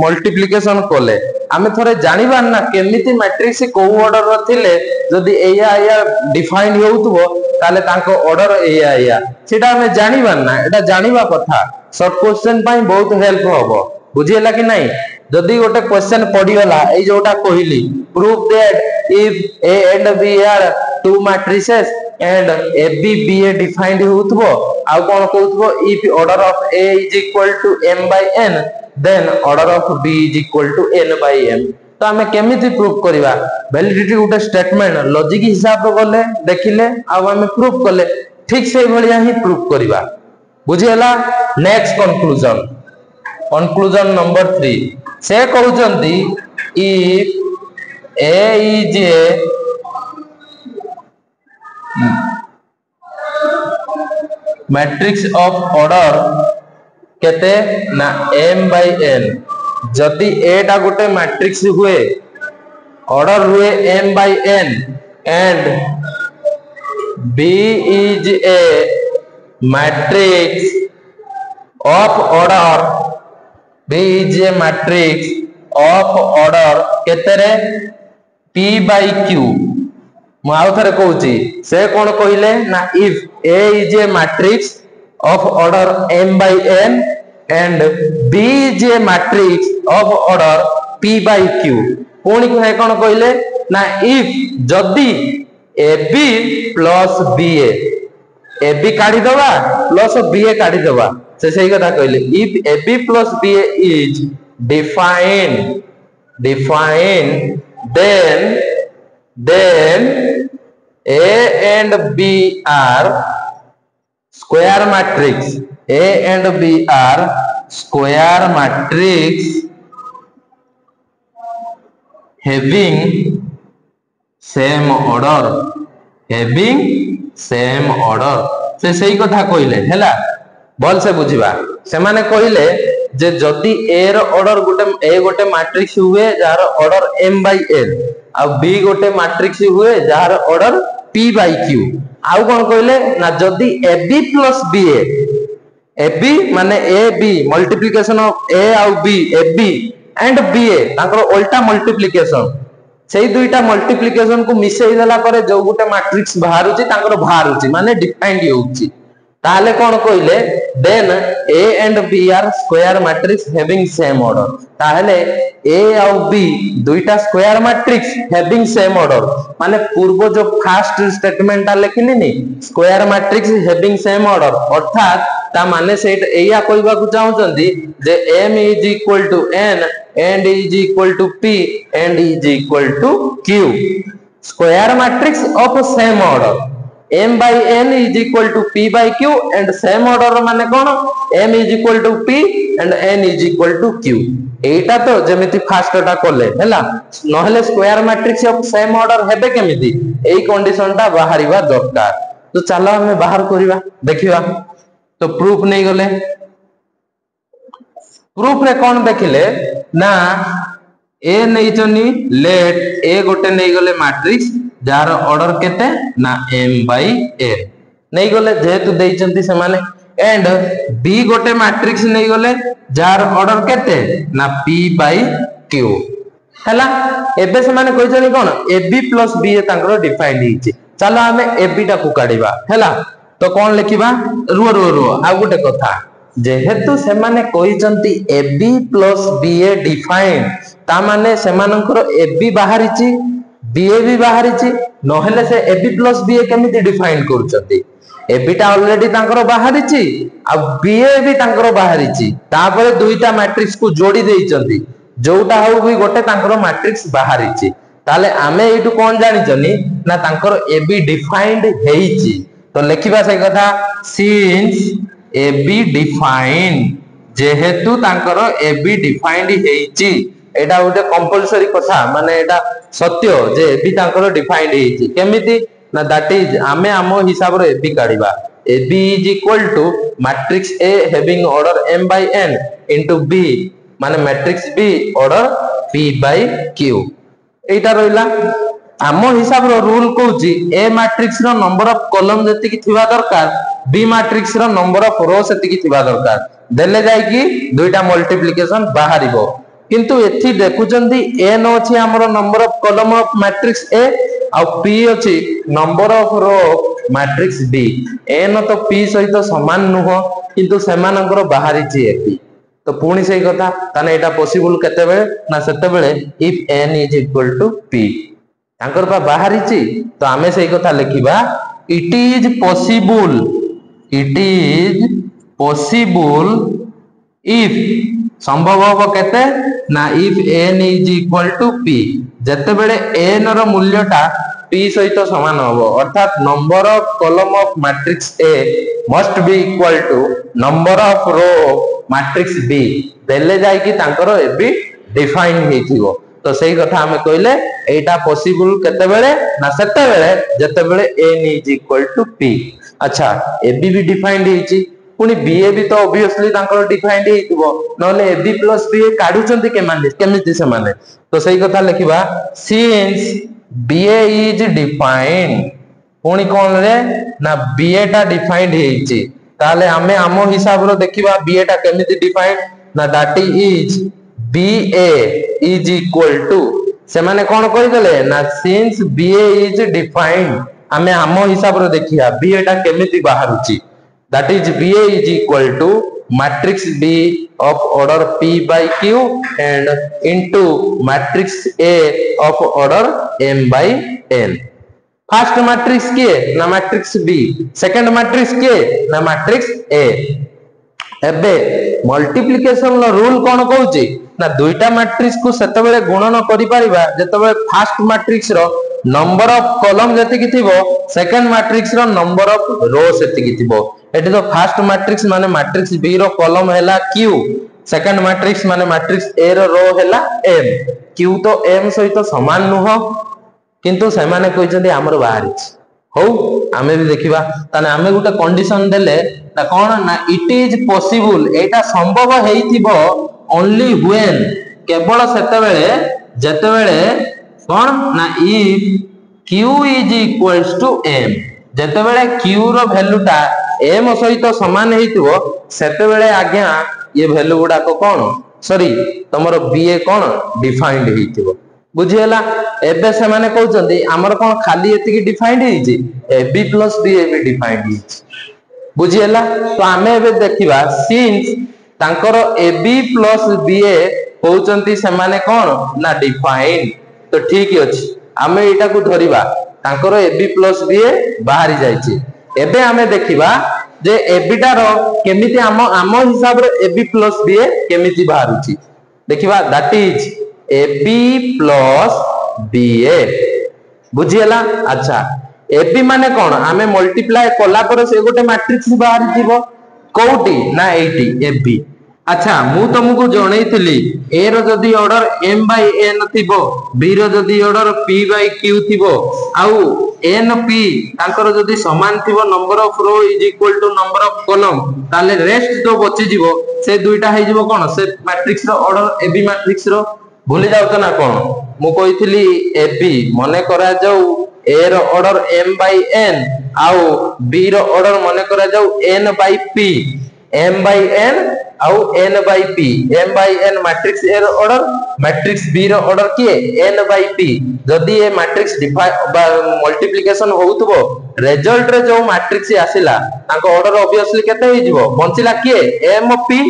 मल्टीप्लिकेशन कोले आमे थोरे जानिबा ना केमिति मैट्रिक्स को ऑर्डर र थिले जदी एया एया डिफाइन होउतबो ताले ताको ऑर्डर एया एया सेटा आमे जानिबा ना एटा जानिबा कथा शॉर्ट क्वेश्चन पाई बहुत हेल्प होबो बुझियला कि नहीं जदि गोटे क्वेश्चन पड़ीगला ए जोटा कहली proof that if A and B are two matrices and A B B A defined होतबो आ कोन कहतबो if order of A is equal to m by n then order of b is equal to n by m तो हमें केमिति proof करबा validity गोटे statement logic हिसाब रो गले देखिले आ हमें प्रूफ करले ठीक से भलिया ही प्रूफ करबा बुझियला नेक्स्ट कंक्लूजन नंबर 3 से कहउचंती if A is a matrix of order केते ना m by n जदि ए टा गोटे मैट्रिक्स हुए ऑर्डर हुए m by n and b is a matrix of order b is a matrix of order केतरे p by q मु आउ थरे कहूची से कोन कहिले ना if a is a matrix of order m by n and b is a matrix of order p by q कोनी को है कोन कहिले ना if जदी ab plus ba ab काढी दवा plus ba काढी दवा से सही कथा कहले if ab plus ba is defined then a and b are square matrix a and b are square matrix having same order से सही कथा कहले हैला बोल से बुझिबा से माने कहिले जे जदी a रो ऑर्डर गोटे मैट्रिक्स हुए जार ऑर्डर m by n आ b गोटे मैट्रिक्स हुए जार ऑर्डर p by q आ कोन कहिले ना जदी ab plus ba ab माने ab मल्टीप्लिकेशन ऑफ a आ b ab एंड ba ताकर उल्टा मल्टीप्लिकेशन सेही दुईटा मल्टीप्लिकेशन को मिसेई देला करे जो गोटे मैट्रिक्स बाहरुची ताकर बाहरुची माने डिफाइंड होउची ताले कोन कहिले then a and b are square matrix having same order ताले a और b दुईटा square matrix having same order माने पूर्व जो फर्स्ट स्टेटमेंट ता लेखिनी नी square matrix having same order अर्थात ता माने सेट एया कहबा को चाहउचंदी जे m is equal to n and is equal to p and is equal to q square matrix of same order m by n is equal to p by q and same order माने कोन m is equal to p and n is equal to q एटा तो जेमिति fast टा कोले हैला नहले square matrix of same order हेबे केमिति एई condition टा बाहरिबा दरकार तो चलो हमें बाहर करिबा देखिबा तो प्रूफ नहीं गले प्रूफ रे कोन देखिले ना ए नहीं चनी लेट ए गोटे नहीं गले मैट्रिक्स जार ऑर्डर केते ना m by n नहीं गले जेहेतु देइचंती से माने एंड b गोटे मैट्रिक्स नहीं गले जार ऑर्डर केते ना p by q हला एबे से माने कोइ जनी कोन ab plus b तांकर डिफाइंड हिची चलो हमें ab टा को काढिबा हला तो कोन लिखिबा रो आ गोटे कथा जेहेतु से माने कहिचंती ab plus ba डिफाइंड ता माने से मानकर ab बाहरिची ba भी बाहरिची नहले से ab plus ba केमिति डिफाइन करूचंती ab टा ऑलरेडी तांकर बाहरिची आ ba भी तांकर बाहरिची तापर दुईटा मैट्रिक्स को जोड़ी देइचंती जोटा हो भी गोटे तांकर मैट्रिक्स बाहरिची ताले आमे एटु कोन जानिचनी ना तांकर ab डिफाइंड हेइची तो लिखिबा से कथा सिंस ab डिफाइंड जेहेतु तांकर ab डिफाइंड हेइची एटा उटे कंपलसरी कथा माने एटा सत्य जे ab तांकर डिफाइंड हेइची केमिति ना दैट इज आमे आमो हिसाब रे ab काढिबा ab is equal to matrix a having order m by n into b माने matrix b order p by q एटा रहिला आम हिसाब रो रूल कहूची ए मैट्रिक्स रो नंबर ऑफ कॉलम जति की थिबा दरकार बी मैट्रिक्स रो नंबर ऑफ रो सेति की थिबा दरकार देले जाय कि दुईटा मल्टीप्लिकेशन बाहरिबो किंतु एथि देखुचंदी n अछि हमरो number of column of matrix A आ p अछि number of row matrix b n तो p सहित समान नुह किंतु सेमानकर बाहरी छि एपी तो पुणी से कथा ताने एटा पॉसिबल केते बेले ना सेते बेले if n is equal to p तांकर बा बाहरी छि तो आमे से कथा लिखिबा इट इज पॉसिबल इफ संभव हो केते ना if n is equal to p जते बेले n रो मूल्यटा p सहित समान होबो अर्थात number of column of matrix a must be equal to number of row matrix b देले जाय कि तांकर ए बी डिफाइन हेथिबो तो सही कथा हमें कहले एटा पॉसिबल केते बेले ना सेते बेले जते बेले n is equal to p अच्छा ए बी भी डिफाइंड हेछि पुनी ba भी तो ऑब्वियसली तांकर डिफाइंड हेथिबो नले ab प्लस ba काढुचंती के माने केमिति से माने तो सही कथा लिखिबा सिंस ba इज डिफाइंड पुनी कोन रे ना ba टा डिफाइंड हेछि ताले हमें आमो हिसाब रो देखिबा ba टा केमिति डिफाइंड ना that is ba is equal to से माने कोन कहि देले ना सिंस ba इज डिफाइंड हमें आमो हिसाब रो देखिया ba टा केमिति बाहरुची that is ba is equal to matrix b of order p by q and into matrix a of order m by n first matrix के ना मैट्रिक्स बी सेकंड मैट्रिक्स के ना मैट्रिक्स ए एबे मल्टीप्लिकेशन लो rule कोन कहूची ना दुईटा matrix को सेते बेले गुणन करि परिबा जते बेले फर्स्ट मैट्रिक्स रो नंबर ऑफ कॉलम जति की थिबो सेकंड मैट्रिक्स रो नंबर ऑफ रो सेति की थिबो एटी तो फर्स्ट मैट्रिक्स माने मैट्रिक्स बी रो कॉलम हैला q सेकंड मैट्रिक्स माने मैट्रिक्स ए रो हैला m q तो m सहित समान नुह किंतु से माने कहचंदी हमर बाहरी हो आमे भी देखिबा ताने आमे गुटे कंडीशन देले ना कोन ना इट इज पॉसिबल एटा संभव हेइथिबो ओनली व्हेन केवल सेते बेले जते बेले कोन ना if q is equals to m जते बेले q रो वैल्यूटा m सहित समान हेइथिबो सेते बेले आज्ञा ये वैल्यू गुडा को कोन सॉरी तमरो ba कोन डिफाइंड हेइथिबो बुझियला एबे से माने कहउचंदी हमर कोन खाली एतिकी डिफाइंड हेइची ab प्लस ba भी डिफाइंड हेइची बुझियला तो आमे एबे देखिबा सिंस तांकर ab प्लस ba होउचंती से माने कोन ना डिफाइंड तो ठीक अछि आमे एटा को धरिबा तांकर ab प्लस ba बाहरी जाईची एबे आमे देखिबा जे ab टारो केमिति आम हिसाब रे ab प्लस ba केमिति बाहरुची देखिबा that is ab plus ba बुझियला अच्छा ab माने कोन आमे मल्टीप्लाई कोला पर से गोटे मैट्रिक्स बाहर जीवो कोउटी ना एटी ab अच्छा मु तुमको जणैथिली a रो जदी ऑर्डर m by n थिबो b रो जदी ऑर्डर p by q थिबो आउ n p तांकर जदी समान थिबो number of row is equal to number of column ताले रेस्ट जो बची जीवो से दुईटा हे जीवो कोन से मैट्रिक्स रो ऑर्डर ab मैट्रिक्स रो भूली जाउत ना कोन मु कहिथिली ab मने करा जाऊ a रो ऑर्डर m by n आउ b रो ऑर्डर मने करा जाऊ n by p m by n आउ n by p m by n matrix a रो ऑर्डर मैट्रिक्स b रो ऑर्डर किए n by p जदी ए मैट्रिक्स मल्टीप्लिकेशन होउतबो रिजल्ट रे जो मैट्रिक्स आसिला ताको ऑर्डर ऑब्वियसली केते हे जिवो बंचिला किए m p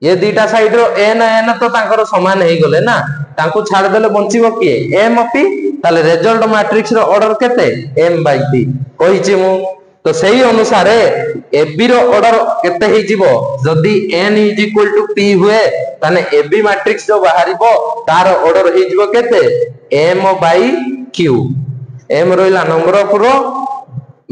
ये दीटा साइड रो n n तो तांकर समान हे गले ना तांको छाड़ देले बंचिबो किए m p ताले रिजल्ट मैट्रिक्स रो ऑर्डर केते m by p कहिछि मु तो सही अनुसार ab रो ऑर्डर केते हे जिवो जदी n is equal to p हुए ताने ab मैट्रिक्स जो बाहरिबो तार ऑर्डर हे जिवो केते m by q m रोइला number of row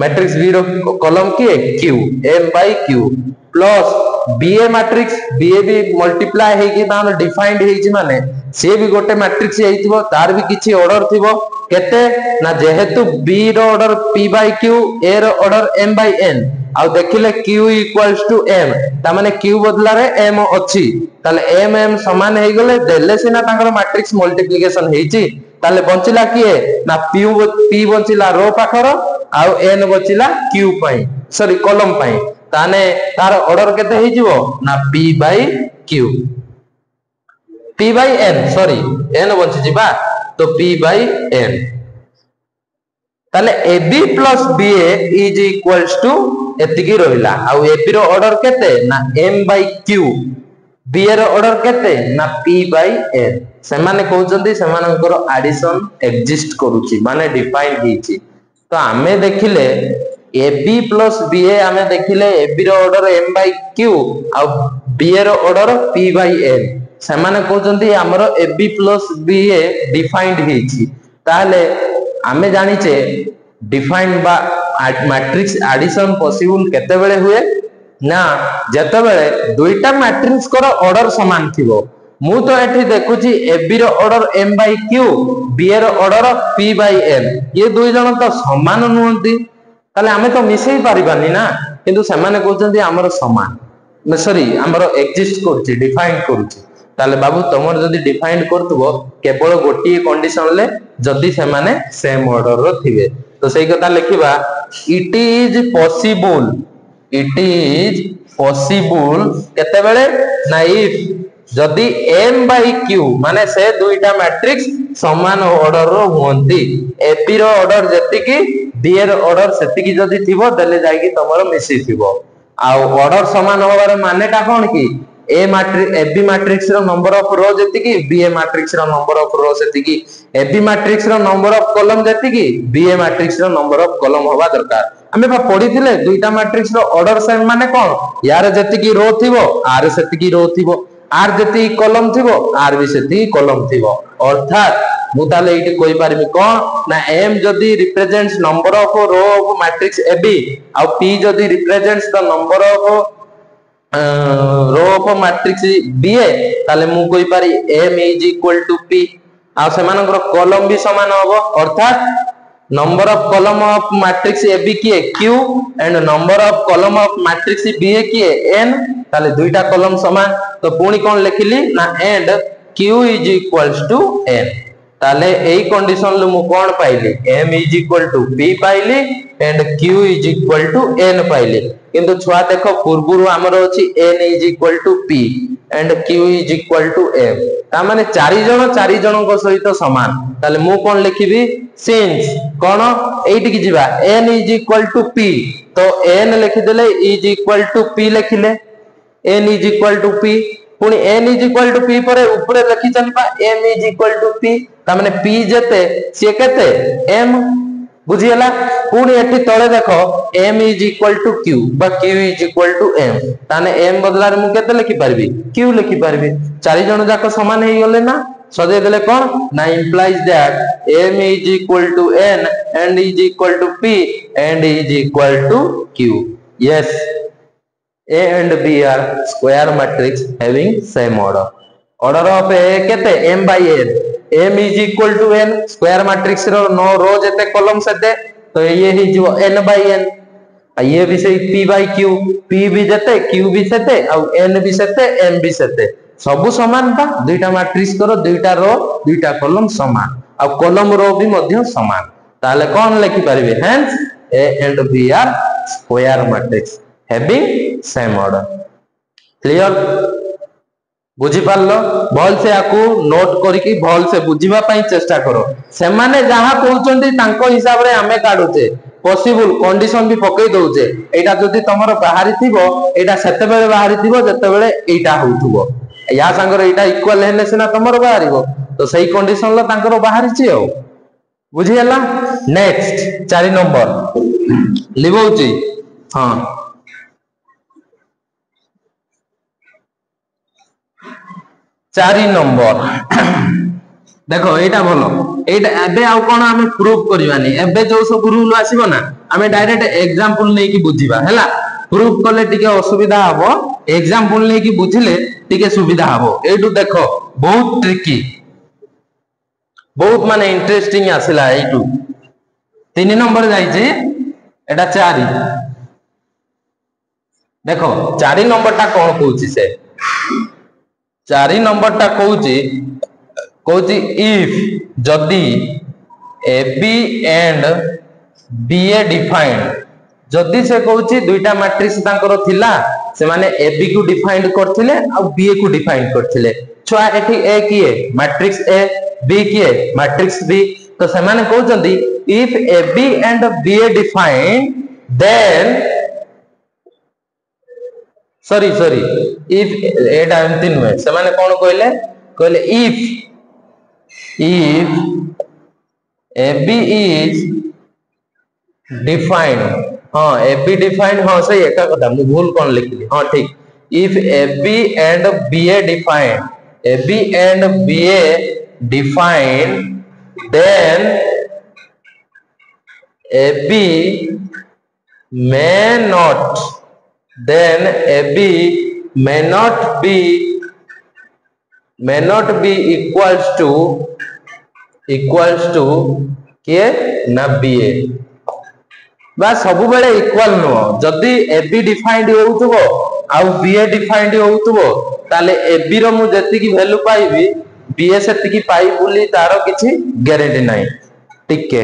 matrix b रो कॉलम किए q m by q plus ba matrix ba भी मल्टीप्लाई हे कि तान डिफाइंड हे छि माने से भी गोटे मैट्रिक्स हेइतिबो तार भी किछि ऑर्डर थिबो केते ना जेहेतु b रो order p by q a रो ऑर्डर m by n आ देखिले q इक्वल्स टू m ता माने q बदला रे m अछि ताले m m समान हे गले देले सिना तांकर मैट्रिक्स मल्टीप्लिकेशन हेछि ताले बंचिला किए ना पी बंचिला रो पाखर आउ एन बचिला क्यू पाई सॉरी कॉलम पाई ताने तार ऑर्डर केते हे जिवो ना p by q p by n sorry n बंची जिबा तो p बाय n ताले ab plus ba is equals to एतिकी रहिला आउ ab रो ऑर्डर केते ना m बाय q b रो ऑर्डर केते ना p बाय n सेमाने कहउचंदी सेमानकर एडिशन एग्जिस्ट करूची माने डिफाइन हिची तो आमे देखिले ab प्लस ba आमे देखिले ab रो order m by q uh ba row order p by n सेमाने कहउचंदी हमरो ab प्लस ba डिफाइंड हिची ताले आमे जानिचे डिफाइंड बा मैट्रिक्स एडिशन पॉसिबल केते बेले हुए ना जते बेले दुईटा मैट्रिक्स कर ऑर्डर समान थिबो मु तो एठी देखुची ab रो order m by q b रो ऑर्डर p बाय n ये दुई जण तो समान नुहंती ताले आमे तो मिसई पारिबानी ना किंतु सेमाने कहउचंदी हमरो समान सॉरी हमरो एग्जिस्ट करची डिफाइन करची ताले बाबू तमर जदी डिफाइन करथबो केवल गोटी कंडीशन ले जदी सेमाने सेम ऑर्डर रो थिबे तो सही कथा लिखिबा इट इज पॉसिबल केते बेले ना इफ जदी m बाय q माने से दुईटा मैट्रिक्स समान ऑर्डर रो होंती ab रो ऑर्डर जतिकी b रो ऑर्डर सेतिकी जदी थिबो देले जाईकी तमरो मिसी थिबो आ ऑर्डर समान होबार मानेटा कोन की ए मैट्रिक्स ab मैट्रिक्स रो नंबर ऑफ रो जतिकी ba मैट्रिक्स रो नंबर ऑफ रो सेतिकी ab मैट्रिक्स रो नंबर ऑफ कॉलम जतिकी ba मैट्रिक्स रो नंबर ऑफ कॉलम होबा दरकार हमें पढ़ीथिले दुईटा मैट्रिक्स रो ऑर्डर सेम माने कोन यार जतिकी रो थिबो आर सेतिकी रो थिबो आर जति कॉलम थिबो आर भी सेति कॉलम थिबो अर्थात मु ताले इटी कोइ पारबी कोन ना m जदी represents number of row of matrix ab आ p जदी represents the number of row of matrix ba ताले मु कोइ पारी m is equal to p आ सेमानकर कॉलम भी समान होबो अर्थात number of column of matrix ab किए q and number of column of matrix ba किए n ताले दुईटा कॉलम समान तो पुणी कोन लिखिली ना and q is equals to n ताले एई कंडीशन ले मु कोन पाइली m is equal to p पाइली and q is equal to n पाइली किंतु छुआ देखो पूर्वरु हमर अछि n is equal to p and q is equal to m ता माने चारि जण को सहित समान ताले मु कोन लिखिबी सिंस कोन एइटी की जिबा n is equal to p तो n लिखि देले इज इक्वल टू p लिखिले n is equal to p पुनी n is equal to p परे ऊपरे लिखि चलबा m is equal to p ता माने p जते से केते m बुझियला पुनी एठी तळे देखो m is equal to q बा q is equal to m ताने m बदला रे मु केते लिखि परबी q लिखि परबी चारि जण जाको समान हे गले ना सदे देले कोन ना implies that m is equal to n and is equal to p and is equal to q yes a and b are square matrix having same order order of a kete m by n m is equal to n square matrix रो नो row जते column सेते तो ये ही जो n by n ये भी से p by q p भी जते q भी सेते और n भी सेते m भी सेते सब समान बा दुईटा मैट्रिक्स करो दुईटा रो दुईटा कॉलम समान और कॉलम रो भी मध्य समान ताले कोन लिखि परिबे hence a and b are square matrix having same order clear बुझी पारलो भल से आकू नोट करिकी भल से बुझिबा पई चेष्टा करो से माने जहा कहउचंती तांको हिसाब रे हमें काढुचे पॉसिबल कंडीशन भी पकई दउचे एटा जदी तमरो बाहरी थिबो एटा सेते बेले बाहरी थिबो जते बेले एटा होउथबो या संगर एटा इक्वल हेने सिना तमरो बाहरीबो तो सही कंडीशन ल तांकरो बाहरीची हो बुझी हला नेक्स्ट 4 नंबर लिबौची हां 4 नंबर देखो एटा भलो एटा एबे आ कोन हमें प्रूफ करबानी एबे जो सब रूल आसीबो ना हमें डायरेक्ट एग्जांपल नै की बुझिबा हैला प्रूफ करले टिके असुविधा हबो एग्जांपल नै की बुझिले टिके सुविधा हबो एटू देखो बहुत ट्रिकी बहुत माने इंटरेस्टिंग आसिला एटू 3 नंबर जाईची एटा 4 देखो 4 नंबर ता कोन कहूची से 4 नंबर ता कहूची कहूँ इफ जदि A B and B A defined जदि से कहूँ दुईटा मैट्रिक्स तांकर थिला से माने ए बी को डिफाइंड करथिले आ बी ए को डिफाइंड करथिले छुआ एठी ए किए मैट्रिक्स ए बी किए मैट्रिक्स बी तो से माने कहउचंदी if A B and B A defined then sorry if एटा एमती नुहे से माने कौन कहले कहले if A B is defined हाँ ए बी डिफाइंड हाँ सही एका कथा मु भूल कौन लिखली हाँ ठीक if A B and B A defined A B and B A defined then A B may not then AB may not be equals to किए ना BA बा सब बेले इक्वल नुह जदि AB डिफाइंड होउथबो आ BA डिफाइंड होउथबो ताले AB रो मु जति वैल्यू पाइबी BA सेति पाई बोली तार किछि गारंटी नाही ठीक के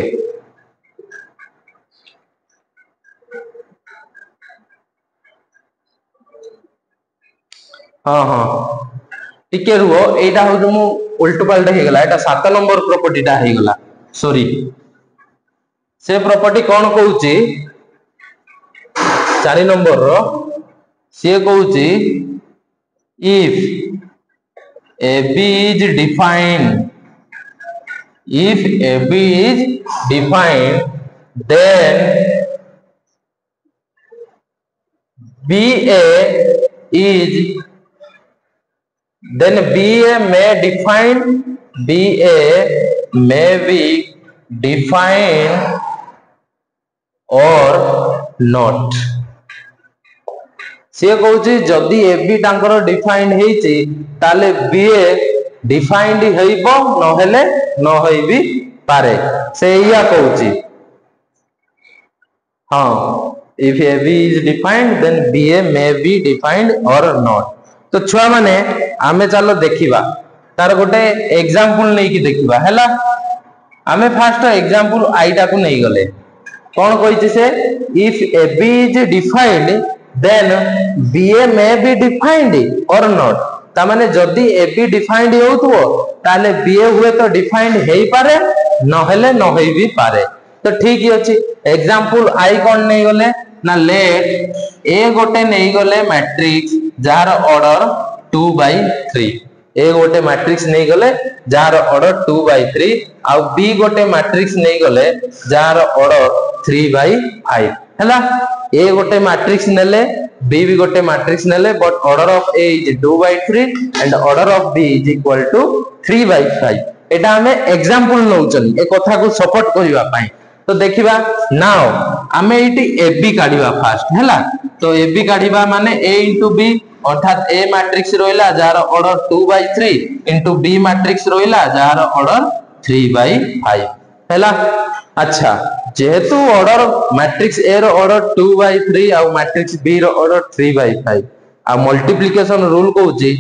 हाँ हाँ टिके रुओ एटा हो मु उल्टो पाल्टा हे गला एटा 7 नंबर प्रॉपर्टी टा हे गला सॉरी से प्रॉपर्टी कौन कहूची 4 नंबर रो से कहूची if AB is defined then BA may be defined or not से कहूची जदि AB तांकर डिफाइंड हेची ताले BA डिफाइंड हेइबो न हेले न होइबी पारे से या कहूची हाँ if AB is defined then BA may be defined or not तो छुआ माने आमे चलो देखिबा तार गोटे एग्जांपल नै कि देखिबा हैला आमे फर्स्ट एग्जांपल आईटा को नै गले कोन कहिछि से if AB is defined then BA may be defined or not ता माने जदी AB डिफाइंड होउथबो ताले BA हुए तो डिफाइंड हेई पारे न हेले न होई भी पारे तो ठीक ही अछि एग्जांपल आई कोन नै गले ना लेट ए गोटे नै गले मैट्रिक्स जार ऑर्डर 2/3 ए गोटे मैट्रिक्स नै गले जार ऑर्डर 2/3 आ बी गोटे मैट्रिक्स नै गले जार ऑर्डर 3/5 हैला ए गोटे मैट्रिक्स नेले बी भी गोटे मैट्रिक्स नेले but order of A is 2/3 and order of B is equal to 3/5 एटा हमें एग्जांपल नउचन ए कथा को सपोर्ट करिवा पाई तो देखिबा नाउ हमें इटी AB काढिबा फास्ट हैला तो AB काढिबा माने A into B अर्थात A मैट्रिक्स रोइला जार ऑर्डर 2/3 into B मैट्रिक्स रोइला जार ऑर्डर 3/5 हैला अच्छा जेहेतु ऑर्डर मैट्रिक्स A रो ऑर्डर 2/3 आ मैट्रिक्स B रो ऑर्डर 3/5 आ मल्टीप्लिकेशन रूल कहूची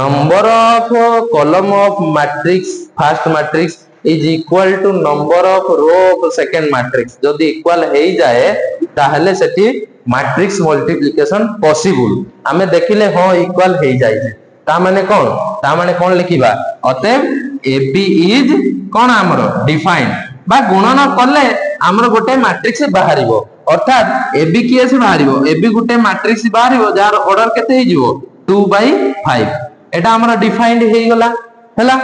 number of column of matrix first matrix is equal to number of row of second matrix जदि इक्वल हे जाए ताहले सेठी मैट्रिक्स मल्टीप्लिकेशन पॉसिबल हमें देखिले हां इक्वल हे जाय ता माने कोन लिखिबा अतएव AB is कोन हमरो डिफाइंड बा गुणन करले हमरो गोटे मैट्रिक्स बाहरिबो अर्थात AB केस बाहरिबो AB गोटे मैट्रिक्स बाहरिबो जार ऑर्डर केते हे जिवो 2/5 एटा हमरो डिफाइंड हे गला हैला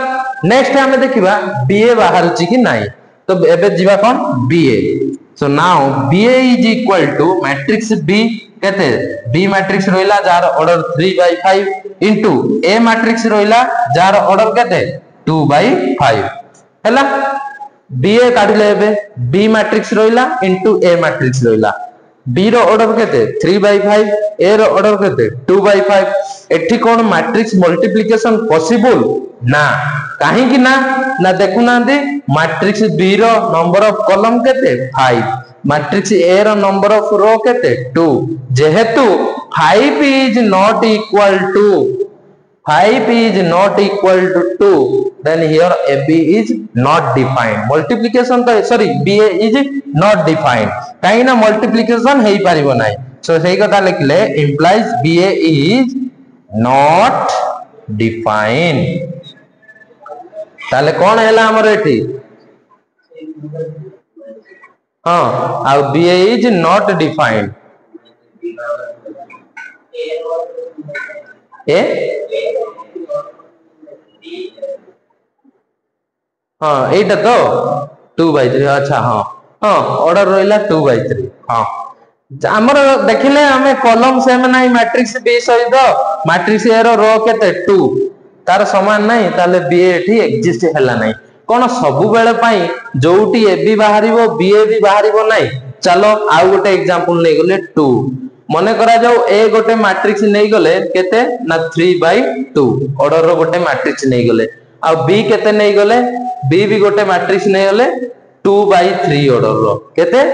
नेक्स्ट हमें देखिबा BA बाहरुची कि नाही तो एबे जीवा कोन BA so now BA is equal to matrix B केते B मैट्रिक्स रोइला जार ऑर्डर 3/5 इनटू A मैट्रिक्स रोइला जार ऑर्डर केते 2/5 हैला BA काढिले एबे B मैट्रिक्स रोइला इनटू A मैट्रिक्स रोइला B रो ऑर्डर केते 3/5 A रो ऑर्डर केते 2/5 एठी कोन मैट्रिक्स मल्टीप्लिकेशन पॉसिबल ना काहे कि ना देखु ना दे मैट्रिक्स B रो नंबर ऑफ कॉलम केते 5 मैट्रिक्स A रो नंबर ऑफ रो केते 2 जेहेतु 5 is not equal to 5 is not equal to 2, then here AB is not defined. Multiplication to sorry BA is not defined. काहे ना multiplication हेई परिबो नाही. So सेही कथा लिखले implies BA is not defined. ताले कोन हैला हमर एठी? हां आ BA is not defined. ए हाँ एटा तो 2/3 अच्छा हाँ हाँ ऑर्डर रहिला 2/3 हाँ हमर देखिले हमें कॉलम सेम नाही मैट्रिक्स बी सहित मैट्रिक्स ए रो रो केते 2 तार समान नाही ताले बी एठी एग्जिस्ट हैला नाही कोन सब बेले पई जोटी ए बी बाहरिबो बी ए भी बाहरिबो नाही चलो आ गोटे एग्जांपल नै गले 2 मने करा जाऊ ए गोटे मैट्रिक्स नै गले केते ना 3/2 ऑर्डर रो गोटे मैट्रिक्स नै गले आ बी केते नै गले बी भी गोटे मैट्रिक्स नै गले 2/3 ऑर्डर रो केते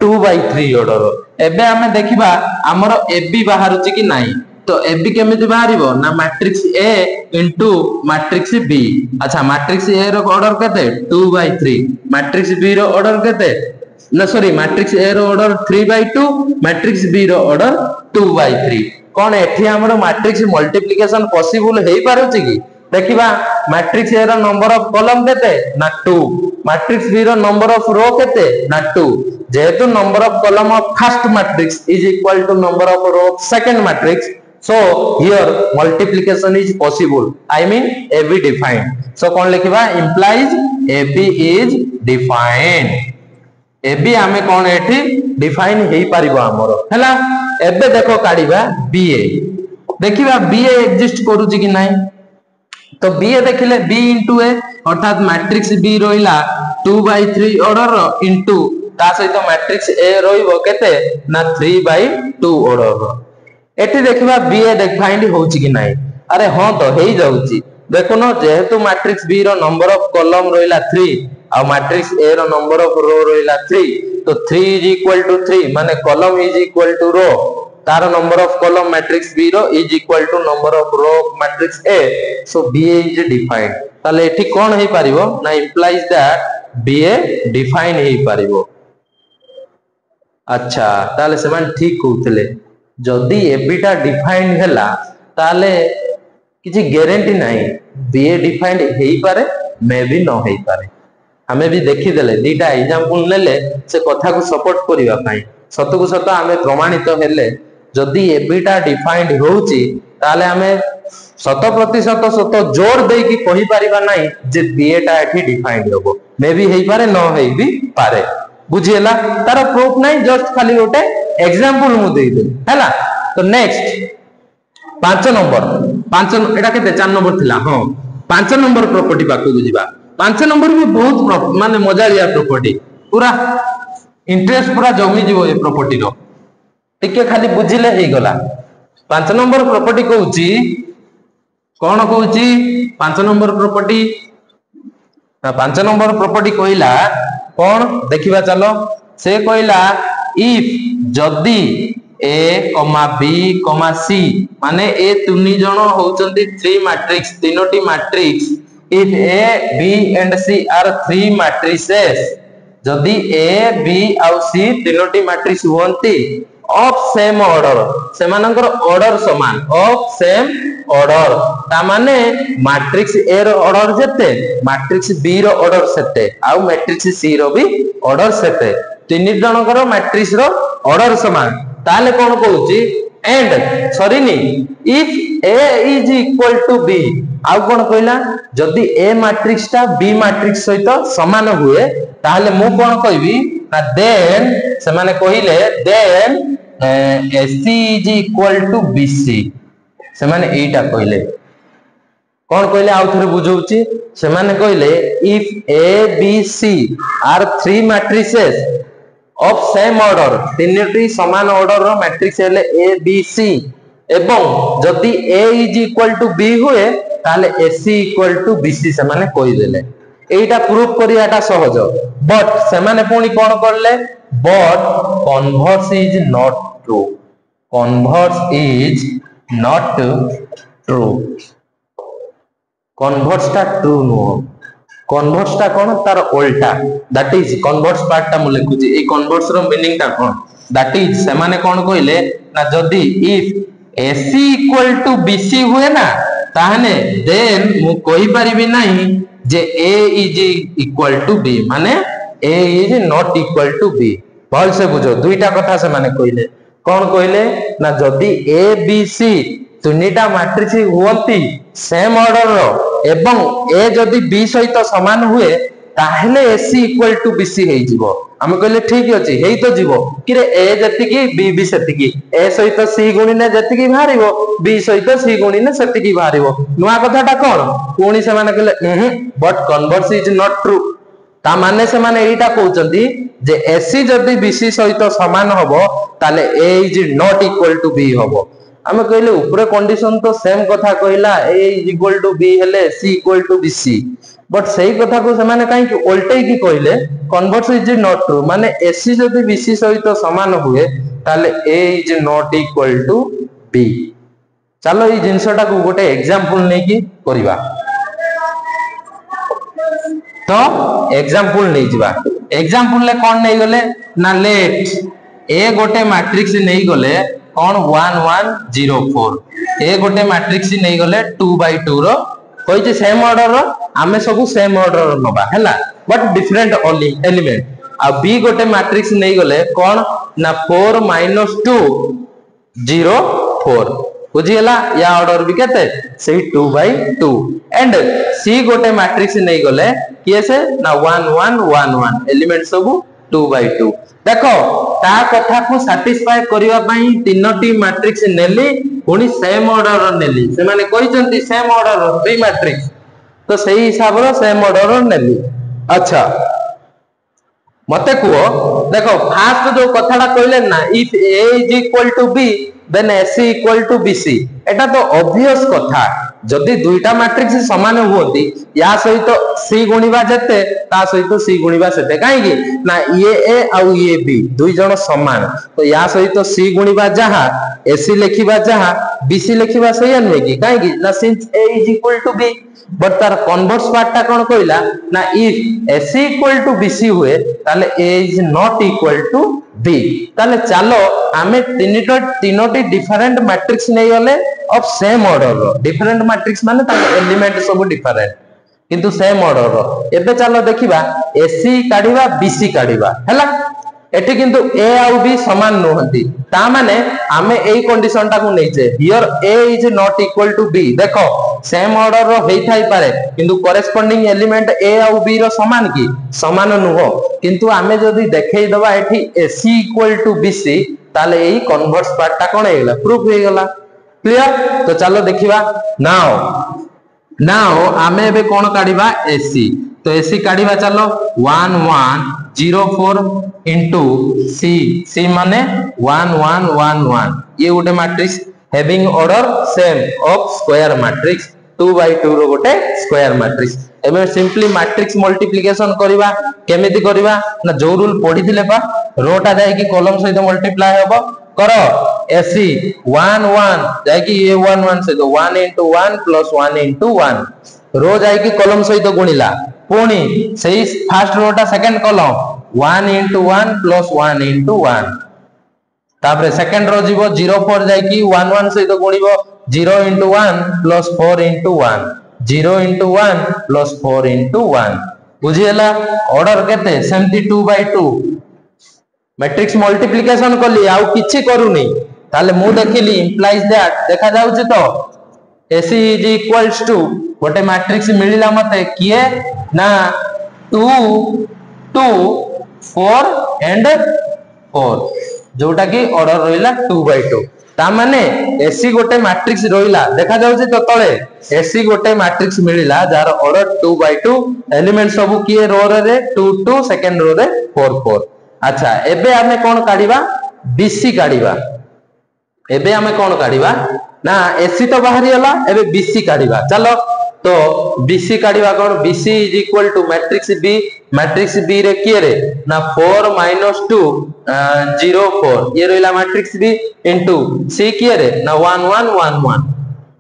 2/3 ऑर्डर रो एबे हमें देखिबा हमरो ए बी बाहरुची कि नाही तो ए बी केमिति बाहरिबो ना matrix A into matrix B अच्छा मैट्रिक्स ए रो ऑर्डर केते 2/3 मैट्रिक्स बी रो ऑर्डर केते ना सॉरी मैट्रिक्स ए रो ऑर्डर 3/2 मैट्रिक्स बी रो ऑर्डर 2/3 कोन एठी हमरो मैट्रिक्स मल्टीप्लिकेशन पॉसिबल हेई पारुची कि देखिबा मैट्रिक्स ए रो नंबर ऑफ कॉलम केते ना 2 मैट्रिक्स बी रो नंबर ऑफ रो केते ना 2 जेहेतु number of column of first matrix is equal to number of row of second matrix so here multiplication is possible I mean AB defined so कोन लिखिबा implies AB is defined AB हमें कोन एठी define हेई परिबो हमरो हैला एबे देखो काढिबा BA देखिबा BA exist करूची कि नाही तो BA देखिले B into A अर्थात मैट्रिक्स B रोइला 2/3 ऑर्डर रो इनटू ता सहित मैट्रिक्स A रोइबो केते ना 3/2 ऑर्डर रो एठी देखिबा BA डिफाइंड होउची कि नाही अरे हां तो हेई जाउची देखोनो जेहेतु मैट्रिक्स B रो नंबर ऑफ कॉलम रोइला 3 आ मैट्रिक्स A रो नंबर ऑफ रो रोइला 3 तो 3 is equal to 3 माने column is equal to row तार number of column matrix B रो is equal to number of row matrix A so BA is defined ताले एठी कोन हेई पारिबो ना implies that BA डिफाइन हेई पारिबो अच्छा ताले समान ठीक कहउतले जदी एबिटा डिफाइंड हैला ताले किछि गारंटी नाही बीए डिफाइंड हेई पारे मे भी न हेई पारे हमें भी देखि देले दीटा एग्जांपल लेले से कथा को सपोर्ट करिवा पई सत को सत हमें प्रमाणित हेले जदी एबिटा डिफाइंड होउची ताले हमें 100% सत जोर देई कि कहि परिबा नाही जे बीएटा एठी डिफाइंड होबो मे भी हेई पारे न हेई भी पारे बुझिएला तार प्रूफ नाही जस्ट खाली गोटे एग्जांपल मु देई दे हैला तो नेक्स्ट 5 नंबर 5 एटा केते 4 नंबर थिला हां 5 नंबर प्रॉपर्टी पाकु बुझिबा 5 नंबर भी बहुत माने मजालिया प्रॉपर्टी पूरा इंटरेस्ट पूरा जमी जीवो ए प्रॉपर्टी रो टिके खाली बुझिले हेई गला 5 नंबर प्रॉपर्टी कहउची कोन कहउची 5 नंबर प्रॉपर्टी 5 नंबर प्रॉपर्टी कहिला कोन देखिबा चलो से कहिला इफ जदी A, B, C माने ए तुनी जण होचंती 3 मैट्रिक्स तीनोटी matrix if A, B and C are 3 matrices जदी A, B और C तीनोटी मैट्रिक्स होंती ऑफ सेम ऑर्डर से मानकर ऑर्डर समान ऑफ सेम ऑर्डर ता माने मैट्रिक्स A रो ऑर्डर जेते मैट्रिक्स B रो ऑर्डर सेते आ मैट्रिक्स C रो भी ऑर्डर सेते तीन जनकर मैट्रिक्स रो ऑर्डर समान ताले कोन कहउची एंड सॉरी नी if A is equal to B आ कोन कहला जदी A मैट्रिक्स ता B मैट्रिक्स सहित समान हुए ताले मु कोन कहबी ना देन से माने कहिले then AC is equal to BC से माने एटा कहिले कोन कहले आउ थरे बुझौची से माने कहिले if A B C are 3 matrices of same order तीनटी समान ऑर्डर रो मैट्रिक्स हेले A B C एवं जदी A is equal to B हुए ताले AC equal to BC से माने कहि देले एटा प्रूफ करियाटा सहज बट से माने पुनी कोन करले but converse is not true converts टा ट्रू नुह कन्वर्ट्स टा कौन तार उल्टा दैट इज कन्वर्ट्स पार्ट टा मु लिखुची ए कन्वर्ट्स रो मीनिंग टा कौन दैट इज से माने कौन कहले ना जदी if AC equal to BC हुए ना ताहने देन मु कहि परिबि नाही जे A is equal to B माने A is not equal to B भल से बुझो दुईटा कथा से माने कहले कौन कहले ना जदी A B C तीनटा मैट्रिक्स हुवंती सेम ऑर्डर रो एवं A जदी B सहित समान हुए ताहले AC इक्वल टू BC हेई जिवो हम कहले ठीक अछि हेई तो जिवो कि रे A जतिकी B भी सेतिकी A सहित C गुणिने जतिकी बाहरिवो B सहित C गुणिने सेतिकी बाहरिवो नुवा कथाटा कोन कोनी से माने कहले but converse is not true ता माने से माने एटा कहउचंती जे AC जदी BC सहित समान हबो ताले A is not equal to B हबो हम कहले ऊपर कंडीशन तो सेम कथा कहला A is equal to B हेले C equal to BC but सही कथा को से माने काहे कि उल्टे की कहले कन्वर्स इज नॉट ट्रू माने AC जदी BC सहित समान हुए ताले A is not equal to B चलो ई जिंसटा को गोटे एग्जांपल नै की करिवा तो एग्जांपल नै जिवा एग्जांपल ले कोन नै गले ना लेट A गोटे मैट्रिक्स नै गले कौन 1 1 0 4 ए गोटे मैट्रिक्स नहीं गले 2/2 रो कोई सेम ऑर्डर रो आमे सब सेम ऑर्डर नबा हैला बट डिफरेंट ओनली एलिमेंट आ बी गोटे मैट्रिक्स नहीं गले कौन ना 4 - 2 0 4 बुझियला या ऑर्डर भी केते सही 2/2 एंड सी गोटे मैट्रिक्स नहीं गले किसे ना 1 1 1 1 एलिमेंट सब 2/2 देखो ता कथा को सैटिस्फाई करिवा पई तीनोटी मैट्रिक्स नेली पुनी सेम ऑर्डर नेली से माने कहिसंती सेम ऑर्डर बी मैट्रिक्स तो सही हिसाब रो सेम ऑर्डर नेली अच्छा मते को देखो फास्ट जो कथाटा कहले ना if A is equal to B then AC equal to BC एटा तो ऑब्वियस कथा जदी दुईटा मैट्रिक्स समान होती या सहित C गुणिबा जते ता सहित C गुणिबा सेते काहे कि ना ये A और ये B दुई जण समान तो या सहित C गुणिबा जहा AC लिखिबा जहा BC लिखिबा सही नहे कि काहे कि ना since A is equal to B but तार कन्वर्स पार्ट टा कोन कहला ना if AC equal to BC हुए ताले A is not equal to B ताले चलो हमें तीनोटी डिफरेंट मैट्रिक्स नै गले ऑफ सेम ऑर्डर रो डिफरेंट मैट्रिक्स माने ताके एलिमेंट सब डिफरेंट किंतु सेम ऑर्डर रो एबे चलो देखिबा AC काढिबा BC काढिबा हैला एठी किंतु A और B समान नहंती ता माने हमें एई कंडीशन टा को नैचे here A is not equal to B देखो सेम ऑर्डर रो हेई थाई पारे किंतु करेस्पोंडिंग एलिमेंट A और B रो समान की समान नुहो किंतु हमें जदी देखेई दबा एठी AC इक्वल टू BC ताले एई कन्वर्स पार्ट टा कोन हेगला प्रूफ हे गला क्लियर तो चलो देखिबा नाउ हमें एबे कोन काढिबा AC तो AC काढिबा चलो 1 1 0 4 into C माने 1 1 1 1 ये गोटे matrix having order same of square matrix 2/2 रो गोटे स्क्वायर मैट्रिक्स एबे सिंपली मैट्रिक्स मल्टीप्लिकेशन करबा केमिति करबा ना जो रूल पढी दिले बा रोटा जाय कि कॉलम सहित मल्टीप्लाई होबो करो AC 1 1 जाय कि ये 1 1 से तो 1 into 1 plus 1 into 1 रो जाय कि कॉलम सहित गुणिला पुणी सही फर्स्ट रोटा second column 1 into 1 plus 1 into 1 तापरे सेकंड रो जीवो 0 4 जाय कि 1 1 सहित गुणिबो 0 into 1 plus 4 into 1 0 into 1 plus 4 into 1 बुझियला order केते सेमती 2/2 मैट्रिक्स मल्टीप्लिकेशन करली आउ किछि करूनी ताले मु देखिली इंप्लाइज दैट देखा जाउछि तो AC is equals to गोटे मैट्रिक्स मिलिला मते किए ना 2 2 4 एंड 4 जोटा की ऑर्डर रहिला 2/2 ता माने AC गोटे मैट्रिक्स रहिला देखा जाउछि तो तळे AC गोटे मैट्रिक्स मिलिला जार ऑर्डर 2/2 एलिमेंट सब किए रो रे 2 2 सेकंड रो रे 4 4 अच्छा एबे हमें कोन काढिबा BC काढिबा एबे हमें कोन काढिबा ना AC तो बाहरी होला एबे BC काढिबा चलो तो BC काढिबा कोन BC is equal to matrix B रे किए रे ना 4 - 2 0 4 ये रहिला मैट्रिक्स B इनटू C किए रे ना 1 1 1 1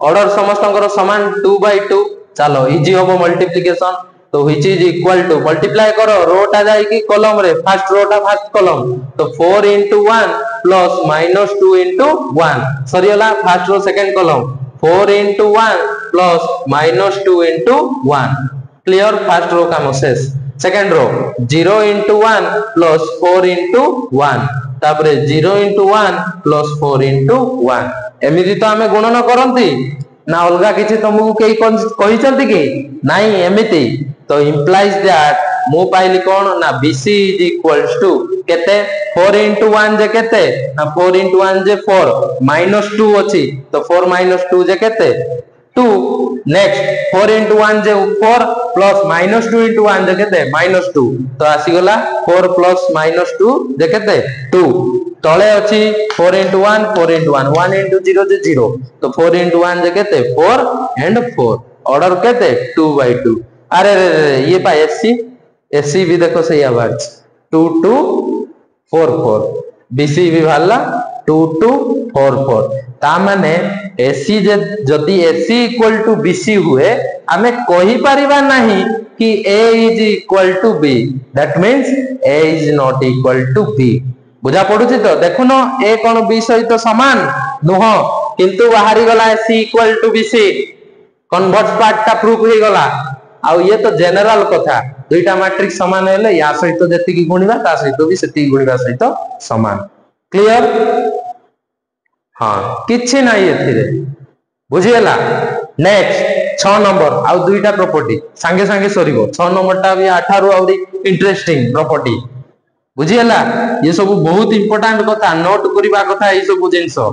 ऑर्डर समस्तंकर समान 2/2 चलो इजी हम मल्टीप्लिकेशन तो which is equal to multiply करो रोटा जाए कि कॉलम रे फर्स्ट रोटा फर्स्ट कॉलम तो 4 into 1 plus minus 2 into 1 sorry होला first row second column 4 into 1 plus minus 2 into 1 clear first row काम शेष second row 0 into 1 plus 4 into 1 तापरे 0 into 1 प्लस 4 into 1 एमिति तो हमें गुणन करंती ना अलगा किछि तुमको केई कहि चलती कि नाही एमिति तो implies that मु पाइली कोन ना BC is equals to केते 4 into 1 जे केते ना 4 into 1 जे 4 minus 2 अछि तो 4 minus 2 जे केते 2 नेक्स्ट 4 into 1 जे 4 plus minus 2 into 1 जे केते minus 2 तो आसी गला 4 plus minus 2 जे केते 2 तळे अछि 4 into 1 4 into 1 1 into 0 जे 0 तो 4 into 1 जे केते 4 and 4 ऑर्डर केते 2 by 2 अरे रे ये पा एससी भी देखो सही आवाज 2 2 4 4 बीसी भी भाला 2 2 4 4 ता माने एससी जदी एससी इक्वल टू बीसी हुए हमें कहि परिबा नहीं कि A is equal to B that means A is not equal to B बुझा पडुची तो देखुनो ए कोन बी सहित समान नुह किंतु बाहरी गला SC equal to BC convert part ता प्रूफ हो गला आ ये तो जनरल कथा दुईटा मैट्रिक्स समान हेले या सहित जति की गुणिबा ता सहित भी सेति गुणिबा सहित समान क्लियर हां किछि नाही एथिरे बुझियला नेक्स्ट 6 नंबर आ दुईटा प्रॉपर्टी संगे संगे सरीबो 6 नंबर ता भी 8 रु आउरी इंटरेस्टिंग प्रॉपर्टी बुझियला ये सब बहुत इंपोर्टेंट कथा नोट करिबा कथा ए सब जिंसो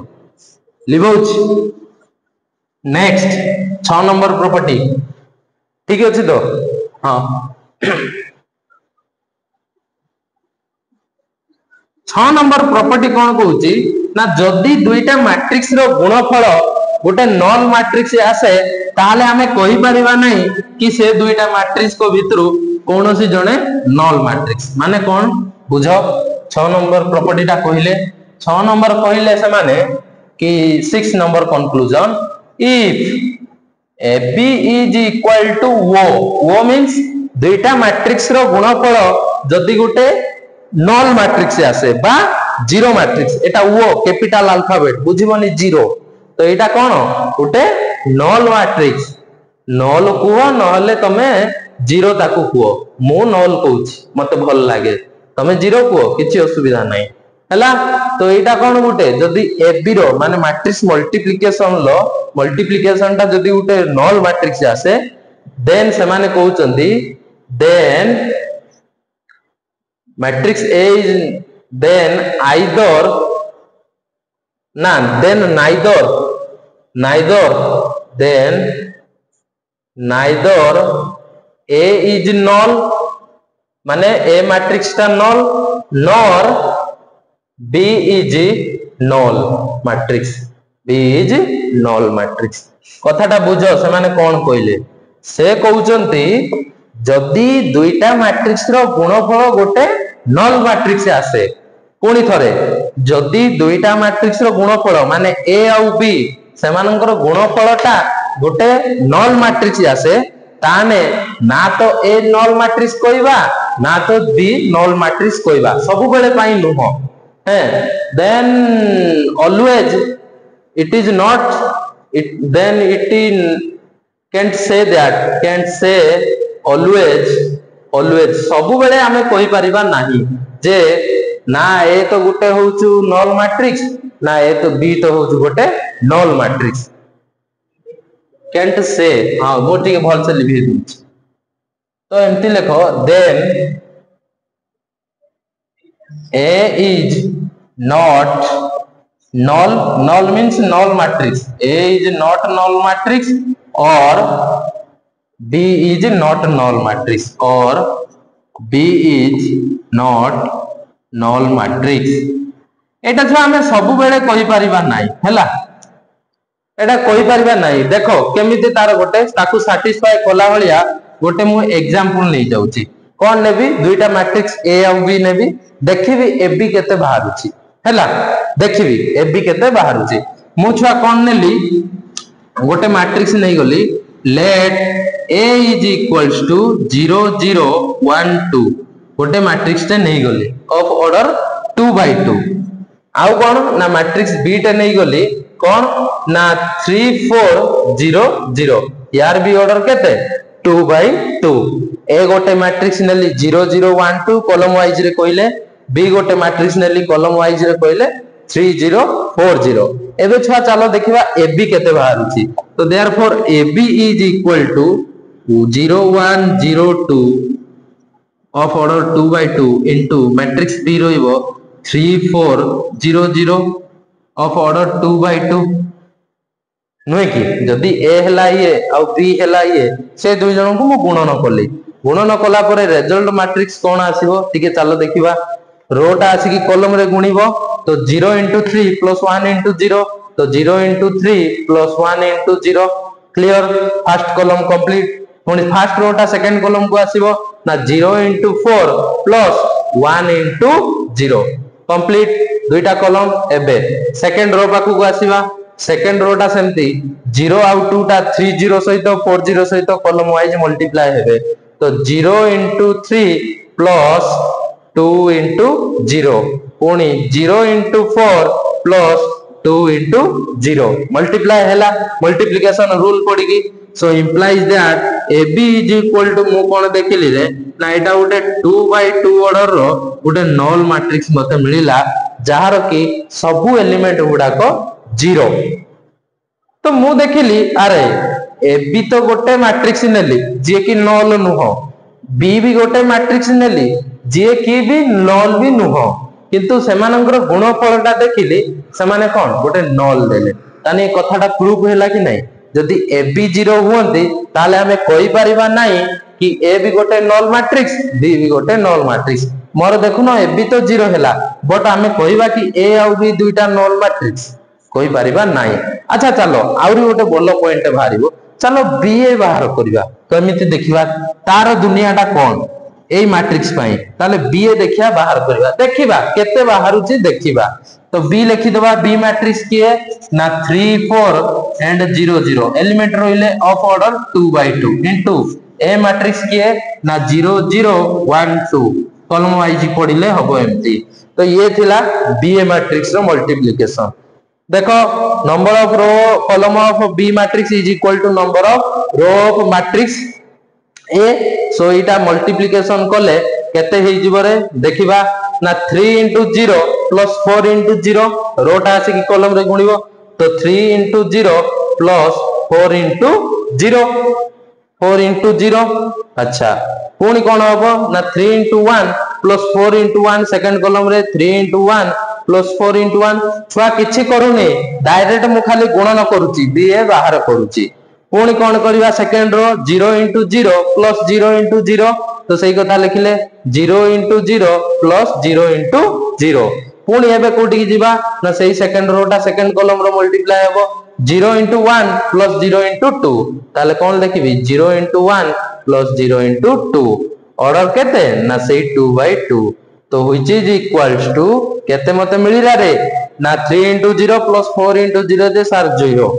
लिबौछ नेक्स्ट 6 नंबर प्रॉपर्टी ठीक अछि तो हां 6 नंबर प्रॉपर्टी कोन कहूची ना जदी दुईटा मैट्रिक्स रो गुणफल गोटे नल मैट्रिक्स आसे ताले हमें कहि परिबा नहीं कि से दुईटा मैट्रिक्स को भितरु कोनोसी जने नल मैट्रिक्स माने कोन बुझो 6 नंबर प्रॉपर्टी ता कहिले 6 नंबर कहिले से माने कि 6 number conclusion if AB is equal to O means दुईटा मैट्रिक्स रो गुणफल जदी गोटे नल मैट्रिक्स आसे बा जीरो मैट्रिक्स एटा O कैपिटल अल्फाबेट बुझिबनी जीरो तो एटा कोन गोटे नल मैट्रिक्स नल कुओ नहले तमे जीरो ताकू कुओ मु नल कहूची मते भल लागे तमे जीरो कुओ किछि असुविधा नाही हला तो एटा कोन गुटे जदी एबी रो माने मैट्रिक्स मल्टीप्लिकेशन ता जदी गुटे नल मैट्रिक्स आसे देन से माने कहउचंदी then matrix A is then either ना then neither then neither A is null माने ए मैट्रिक्स ता null nor B is null matrix B is null matrix कथाटा बुझो से माने कोन कइले से कहउचंती जदी दुईटा मैट्रिक्स रो गुणफल गोटे नल मैट्रिक्स आसे पुनी थरे जदी दुईटा मैट्रिक्स रो गुणफल माने A और B सेमानकर गुणफलटा गोटे नल मैट्रिक्स आसे ताने ना तो A नल मैट्रिक्स कहबा ना तो B नल मैट्रिक्स कहबा सब बेले पई नुह then always it is not then it in can't say always सब बेले हमें कहि परिबा नाही जे ना ए तो गुटे होचु नल मैट्रिक्स ना ए तो बी तो होचु गोटे नल मैट्रिक्स can't say हां मो ठीक भल से लिखि दूं तो एमती लिखो then A is not null means null matrix A is not null matrix or B is not null matrix or B is not null matrix एटा जो हमें सब बेले कहि परिबा नाही हैला एटा कहि परिबा नाही देखो केमिति तार गोटे ताकू सैटिस्फाई कोला भलिया गोटे मु एग्जांपल नै जाउची कोन नेबी दुईटा मैट्रिक्स A और B नेबी देखिबी AB केते बाहरुची हैला देखिबी AB केते बाहरुची मु छुआ कोन नेली गोटे मैट्रिक्स नै गली let A is equals to 0 0 1 2 गोटे मैट्रिक्स टे नहीं गली ऑफ ऑर्डर 2 by 2 आउ कौन ना मैट्रिक्स बी टे नहीं गली कौन ना 3 4 0 0 यार भी ऑर्डर केते 2 by 2 ए गोटे मैट्रिक्स नेली 0 0 1 2 कॉलम वाइज रे कहले बी गोटे मैट्रिक्स नेली कॉलम वाइज रे कहले 3 0 4 0 एबे छुआ चलो देखिबा एबी केते बाहरुची तो therefore AB is equal to 0 1 0 2 of order 2 by 2 into matrix B रहिबो 3 4 0 0 of order 2 by 2 नुहे कि जदि A हला ये और B हला ये से दुई जन को मु गुणन कला परे रिजल्ट मैट्रिक्स कोन आसीबो टिके चलो देखिबा रोटा आसी कि कॉलम रे गुणिबो तो 0 into 3 plus 1 into 0 तो 0 into 3 plus 1 into 0 clear first column complete पुनी फर्स्ट रोटा सेकंड कॉलम को आसीबो ना 0 into 4 plus 1 into 0 कंप्लीट दुईटा कॉलम एबे सेकंड रो पाकु को आसीबा सेकंड रोटा सेमती 0 आउ 2 टा 3 0 सहित 4 0 सहित कॉलम वाइज मल्टीप्लाई हेबे तो 0 into 3 plus 2 into 0 पुनी 0 into 4 plus 2 into 0 multiply hela multiplication rule पड़ीगी so implies that AB is equal to मु कोन देखिली रे ना एटा उटे 2 by 2 ऑर्डर रो उटे null matrix मते मिलिला जहार की सबु एलिमेंट गुडा को 0 तो मु देखिली अरे AB तो गोटे मैट्रिक्स नेली जे कि null नुहो B भी गोटे मैट्रिक्स नेली जे कि भी null भी नुहो किंतु सेमानंकर गुणफलटा देखिली सेमाने कोन गोटे null देले ताने कथाटा प्रूफ हैला कि नहीं जदि ए बी 0 हुंती ताले हमें कहि परिबा नाही कि ए भी गोटे null मैट्रिक्स बी भी गोटे null मैट्रिक्स मोर देखुनो ए बी तो 0 हैला बट हमें कहिबा कि ए आ बी दुईटा null मैट्रिक्स कहि परिबा नाही अच्छा चलो आउरी गोटे बोलो पॉइंट बाहरिबो चलो बी ए बाहर करबा केमिति देखिबा तार दुनियाटा कोन ए मैट्रिक्स पाई ताले बी ए देखिया बाहर करबा देखिबा केते बाहरुची देखिबा तो बी लिखि दबा बी मैट्रिक्स की है ना 3 4 एंड 0 0 एलिमेंट रोइले of order 2 by 2 into A matrix की है ना 0 0 1 2 कॉलम वाइज पडिले हबो एम्ति तो ये थिला बी ए मैट्रिक्स रो मल्टीप्लिकेशन देखो number of row column of B matrix is equal to number of row of matrix A so इटा मल्टीप्लिकेशन कले केते हे जिवरे देखिबा ना 3 into 0 plus 4 into 0 रोटा आसी की कॉलम रे गुणिबो तो 3 into 0 plus 4 into 0 4 into 0 अच्छा पुनी कोन होबो ना 3 into 1 plus 4 into 1 second column रे 3 into 1 plus 4 into 1 छुआ किछि करूनी डायरेक्ट मु खाली गुणन करूची बी ए बाहर करूची पुनी कोन करबा second row 0 into 0 plus 0 into 0 तो सही कथा लिखिले 0 into 0 plus 0 into 0 पुनी एबे कोठी की जिबा ना सही सेकंड रोटा सेकंड कॉलम रो मल्टीप्लाई हेबो 0 into 1 plus 0 into 2 ताले कोन लिखिबी 0 into 1 plus 0 into 2 ऑर्डर केते ना सही 2 by 2 तो व्हिच इज इक्वल्स टू केते मते मिलिला रे ना 3 into 0 plus 4 into 0 जे सर 0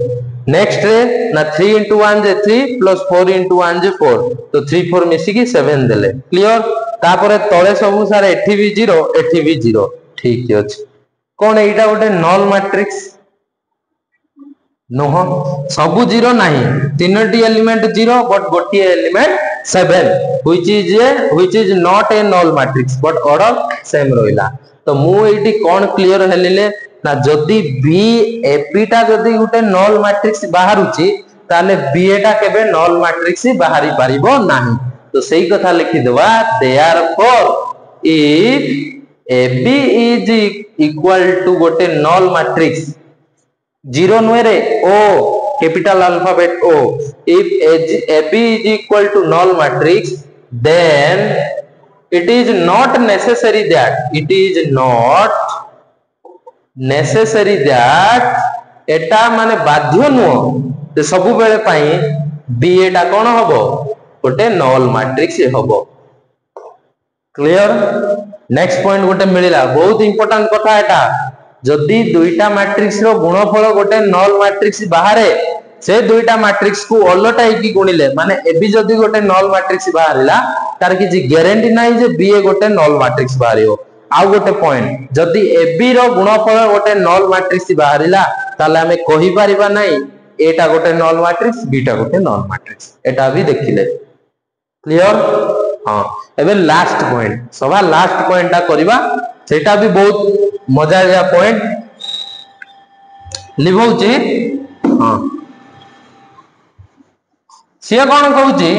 नेक्स्ट रे ना 3 into 1 जे 3 plus 4 into 1 जे 4 तो 3 4 मिसी की 7 देले क्लियर तापरे तळे सब सारे एठी भी 0 एठी भी 0 ठीक अछि कोन एटा गोटे null मैट्रिक्स नोह सबु 0 नाही तीनटी एलिमेंट 0 बट गोटी element 7 which is not a null matrix but order same रोइला तो मु एटी कोन क्लियर हेलिले ना जदी बी एपी टा जदी गुटे null मैट्रिक्स बाहरुची ताले बी एटा केबे null मैट्रिक्स बाहरी परिबो नाही तो सही कथा लिखि देबा therefore if AB is equal to गोटे null matrix 0 नुरे O capital alphabet O if AB is equal to null matrix then it is not necessary that एटा माने बाध्य नुओ ते सबु बेले पई बी एटा कोन हबो गोटे null मैट्रिक्स हबो क्लियर नेक्स्ट पॉइंट गोटे मिलिला बहुत इंपोर्टेंट कथा एटा जदी दुईटा मैट्रिक्स रो गुणफल गोटे null मैट्रिक्स बाहरे से दुईटा मैट्रिक्स को ओलटाई की गुणिले माने एबी जदी गोटे नल मैट्रिक्स बाहरिला तार किछि ग्यारंटी नाही जे बीए गोटे नल मैट्रिक्स बाहरियो आउ गोटे पॉइंट जदी एबी रो गुणफल गोटे नल मैट्रिक्स बाहरिला ताले हमें कहि परिबा नाही एटा गोटे नल मैट्रिक्स बीटा गोटे नल मैट्रिक्स एटा भी देखिले क्लियर हां एबे लास्ट पॉइंट सभा लास्ट पॉइंट ता करबा सेटा भी बहुत मजारिया पॉइंट लिखौची हां सिया कौन कहूची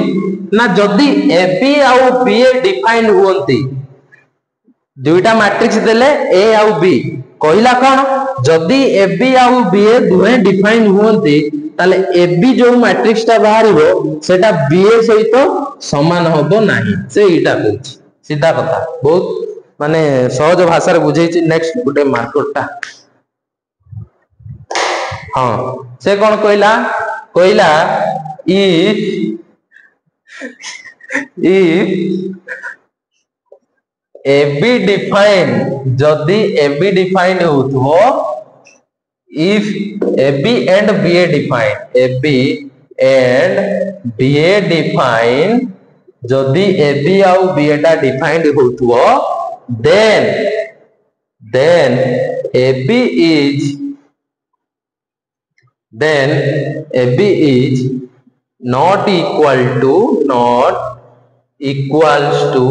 ना जदी एबी आउ बीए डिफाइंड हुवंती दुईटा मैट्रिक्स देले ए आउ बी कहिला कौन जदी एबी आउ बीए दुहे डिफाइंड हुवंती ताले एबी जो मैट्रिक्स ता बाहरिबो सेटा बीए सहित समान होबो नाही से इटा कहूची सीधा कथा बहुत माने सहज भाषा रे बुझेची नेक्स्ट गुटे मार्कर टा हां से कौन कहला कहला if AB defined जदि AB defined होथो if AB and BA defined AB and BA defined जदि AB आउ BA टा defined होथो then AB is not equals to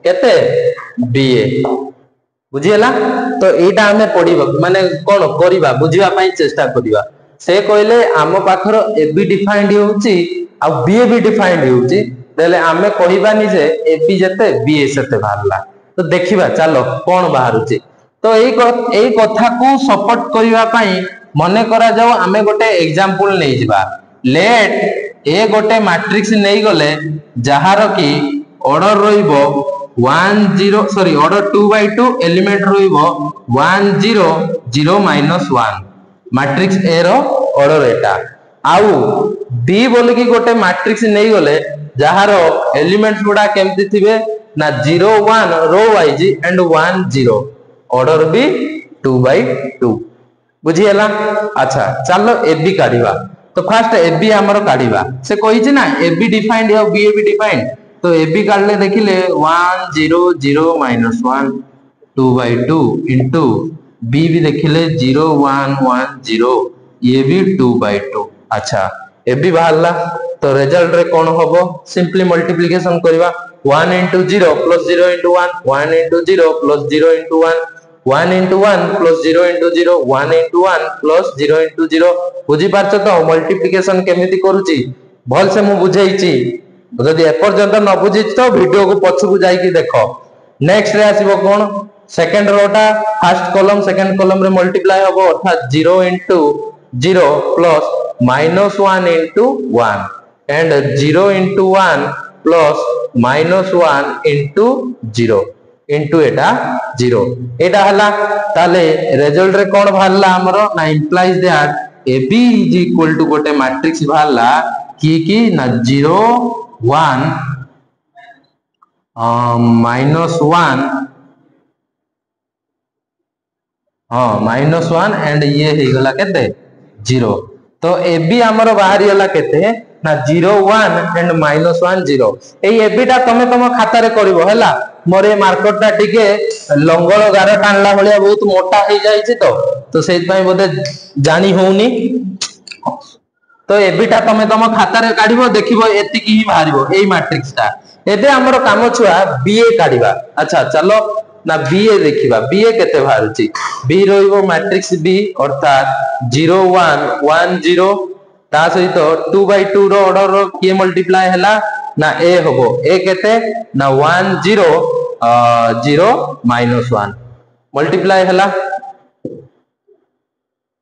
केते BA बुझियला तो एटा हमें पढिबा माने कोन करिबा बुझिबा पई चेष्टा करिबा से कहले आम पाखर AB डिफाइंड होउची आ BA भी डिफाइंड होउची देले हमें कहिबानी जे AB जते BA सेते बाहरला तो देखिबा चलो कोन बाहरुची तो एई कथा को सपोर्ट करिबा पई मने करा जाओ आमे गोटे एग्जांपल नै जिबा लेट ए गोटे मैट्रिक्स नै गले जहार की ऑर्डर रहिबो 1 0 सॉरी ऑर्डर 2/2 एलिमेंट रहिबो 1 0 0 -1 मैट्रिक्स ए रो ऑर्डर एटा आउ बी बोल की गोटे मैट्रिक्स नै गले जहार एलिमेंट्स गुडा केमति थिबे ना 0 1 रो वाइज एंड 1 0 ऑर्डर भी 2/2 बुझियला अच्छा चलो एबी काढिबा तो फर्स्ट एबी हमरो काढिबा से कहि छी ना एबी डिफाइंड या बीए भी डिफाइंड तो एबी काढले देखिले 1 0 0 -1 2/2 इनटू बी भी देखिले 0 1 1 0 ये भी 2/2 अच्छा एबी बाहरला तो रिजल्ट रे कोन होबो सिंपली मल्टीप्लिकेशन करबा 1 * 0 + 0 * 1 1 * 0 + 0 * 1 1 * 1 + 0 * 0 1 * 1 + 0 * 0 बुझी पारछ तो मल्टीप्लिकेशन केमिति करूची भल से मु बुझाइची जदि ए पर्यंत न बुझी तो वीडियो को पछ को जाई की देखो नेक्स्ट रे आसीबो कोन सेकंड रोटा फर्स्ट कॉलम सेकंड कॉलम रे मल्टीप्लाई होबो अर्थात 0 * 0 + -1 * 1 एंड 0 * 1 + -1 * 0 into एटा 0 एटा हला ताले रिजल्ट रे कोन भालला हमरो ना implies that AB is equal to गोटे मैट्रिक्स भालला की ना 0 1 -1 -1 एंड ये हे गला केते 0 तो AB हमरो बाहरी हला केते ना 0 1 एंड -1 0 एई AB टा तमे तम खाता रे करबो हला मोर ए मार्कर टा टिके लंगळ गार टाणला भलिया बहुत मोटा हे जाई छी तो सेत पई बोधे जानी होउनी तो एबी टा तमे तम खाता रे काढिबो देखिबो एति की ही बाहरिबो एई मैट्रिक्स टा एबे हमरो काम छुआ बीए काढिबा अच्छा चलो ना बीए देखिबा बीए केते बाहरुची बी रोइबो मैट्रिक्स बी अर्थात 0 1 1 0 ता सहित 2/2 रो ऑर्डर रो के मल्टीप्लाई हला ना ए होबो ए केते ना 1 0 0 -1 मल्टीप्लाई हला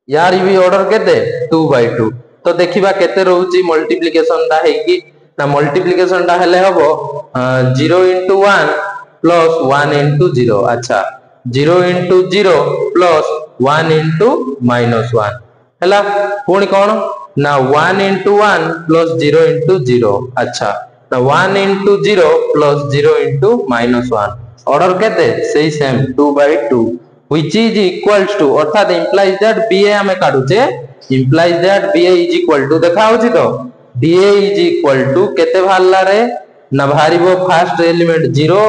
यार भी ऑर्डर केते 2/2 तो देखिबा केते रहउची मल्टीप्लिकेशन टा हेकी ना मल्टीप्लिकेशन टा हेले होबो 0 * 1 + 1 * 0 अच्छा 0 * 0 + 1 * -1 हला पुणी कोन ना 1 * 1 + 0 * 0 अच्छा तो 1 * 0 + 0 * -1 ऑर्डर केते सेही same 2/2 which is equals to अर्थात implies that BA हमें काढुचे implies that BA is equal to देखा होची तो BA is equal to केते बाहरला रे ना बाहरिबो फर्स्ट एलिमेंट 0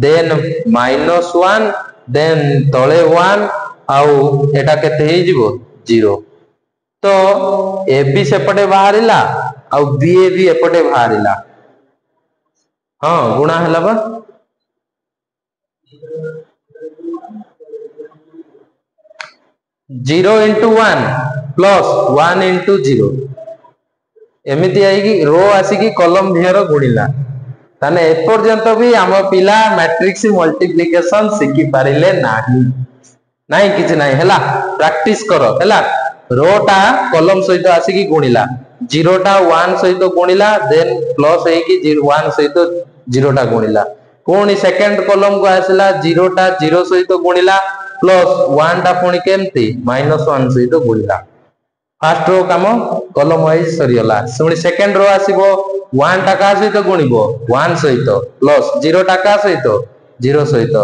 देन -1 देन तळे 1 आउ एटा केते हे जिवो 0 तो AB सेपटे बाहरिला आउ BA भी एपटे बाहरिला हां गुणा हला बा 0 into 1 plus 1 into 0 एमिति आई कि रो आसी कि कॉलम भियर गुणिला ताने ए पर्यंत भी हम पिला मैट्रिक्स मल्टीप्लिकेशन सिखि पारिले नाही नाही किछ नाही हला प्रैक्टिस करो हला रो टा कॉलम सहित आसी कि गुणिला 0 टा 1 सहित गुणिला देन प्लस है कि 1 सहित 0 टा गुणिला कोनी सेकंड कॉलम को आसला 0 टा 0 सहित गुणिला प्लस 1 टा पुणी केमती -1 सहित गुणिला फर्स्ट रो काम कॉलम वाइज सरियला सुनी सेकंड रो आसीबो 1 टा का सहित गुणिबो 1 सहित प्लस 0 टा का सहित 0 सहित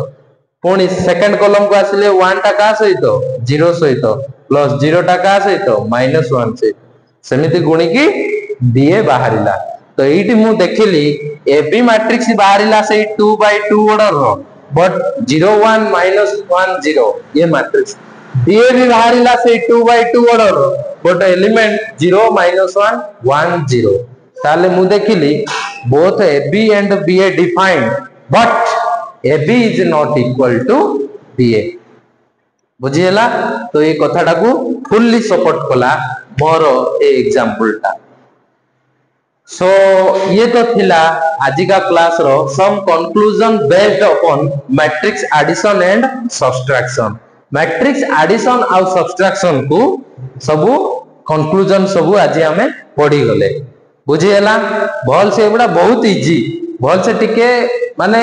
पुणी सेकंड कॉलम को आसीले 1 टा का सहित 0 सहित प्लस 0 टा का सहित -1 सहित समिति गुणी की बीए बाहरिला तो एठी मु देखिली एबी मैट्रिक्स बाहरिला से 2/2 ऑर्डर रो बट 0 1 -1 0 ये मैट्रिक्स बीए भी बाहरिला से 2/2 ऑर्डर बट एलिमेंट 0 -1 1 0 ताले मु देखिली both AB and BA defined but AB is not equal to BA बुझियला तो ये कथाटा को फुल्ली सपोर्ट कला मोर ए एग्जांपल टा सो ये तो थिला आज का क्लास रो some conclusion based upon matrix addition and subtraction matrix addition आउ सब्ट्रैक्शन को सब कंक्लूजन सब आज हमें पढ़ी गले बुझियला भल से एबडा बहुत इजी भल से टिके माने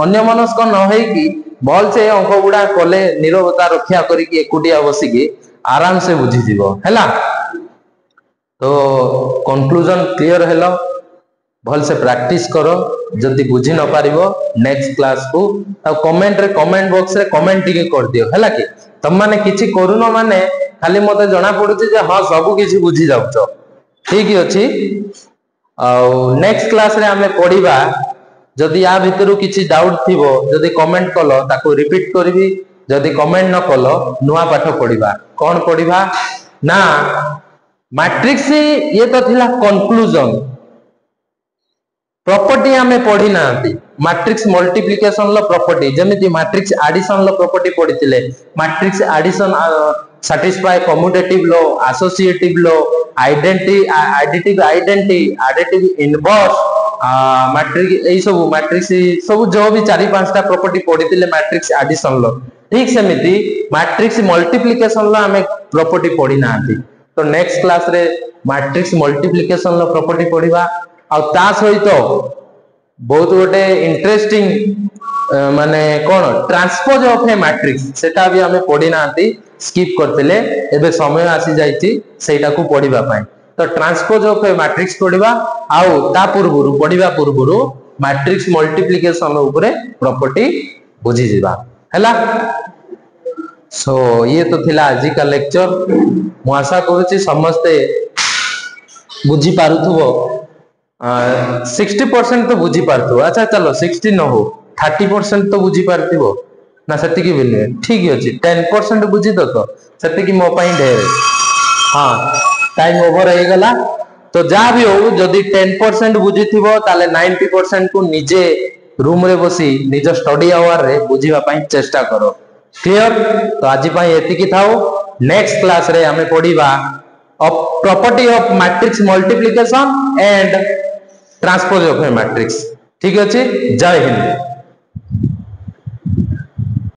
अन्य मनस्क न होई कि भल से अंक गुडा कले निरवता रक्षा करी कि एकुटिया बसी कि आराम से बुझी जीवो हैला तो कंक्लूजन क्लियर हेलो भल से प्रैक्टिस करो जदी बुझी न पारिबो नेक्स्ट क्लास को आ कमेंट रे कमेंट बॉक्स रे कमेंट टिके कर दियो हैला कि तुम माने किछि करूनो माने खाली मते जणा पडुची जे हां सब किछि बुझी जाउछो ठीक अछि आ नेक्स्ट क्लास रे हमें पढिबा जदी आ भितरु किछि डाउट थिबो जदी कमेंट कलो ताको रिपीट करबी जदी कमेंट न कलो नुवा पाठ पढिबा कोन पढिबा ना मैट्रिक्स ये तो थिला कंक्लूजन प्रॉपर्टी हमें पढ़ी ना मैट्रिक्स मल्टीप्लिकेशन लो प्रॉपर्टी जेमिति मैट्रिक्स एडिशन लो प्रॉपर्टी पढ़िथिले मैट्रिक्स एडिशन सैटिस्फाई कम्यूटेटिव लो एसोसिएटिव लो एडिटिव इनवर्स मैट्रिक्स एई सब जो भी 4-5टा प्रॉपर्टी पढ़िथिले मैट्रिक्स एडिशन लो ठीक सेमिति मैट्रिक्स मल्टीप्लिकेशन लो हमें प्रॉपर्टी पढ़ी ना तो नेक्स्ट क्लास रे मैट्रिक्स मल्टीप्लिकेशन लो प्रॉपर्टी पढ़िबा आ ता सहित बहुत गोटे इंटरेस्टिंग माने कोन ट्रांसपोज ऑफ ए मैट्रिक्स सेटा भी हमें पढ़ी नांती स्किप करथिले एबे समय आसी जाईची सेटा को पढ़िबा पई तो ट्रांसपोज ऑफ ए मैट्रिक्स पढ़िबा आउ ता पूर्वरु पढ़िबा पूर्वरु मैट्रिक्स मल्टीप्लिकेशन ऊपर प्रॉपर्टी बुझी जिबा हैला सो ये तो थिला आज का लेक्चर मु आशा करूची समस्ते बुझी पारुथबो 60% तो बुझी पारथबो अच्छा चलो 60 न हो 30% तो बुझी पारथिबो ना सती की बिल्ले ठीक अछि 10% बुझी तो सती की मो पई ढेर हां टाइम ओवर हो गला तो जा भी हो जदी 10% बुझी थिबो ताले 90% को निजे रूम रे बसी निज स्टडी आवर रे बुझीबा पई चेष्टा करो क्लियर तो आज पई एति की थाओ नेक्स्ट क्लास रे हमें पढ़िबा property of matrix multiplication and transpose of a matrix ठीक अछि जय हिंद।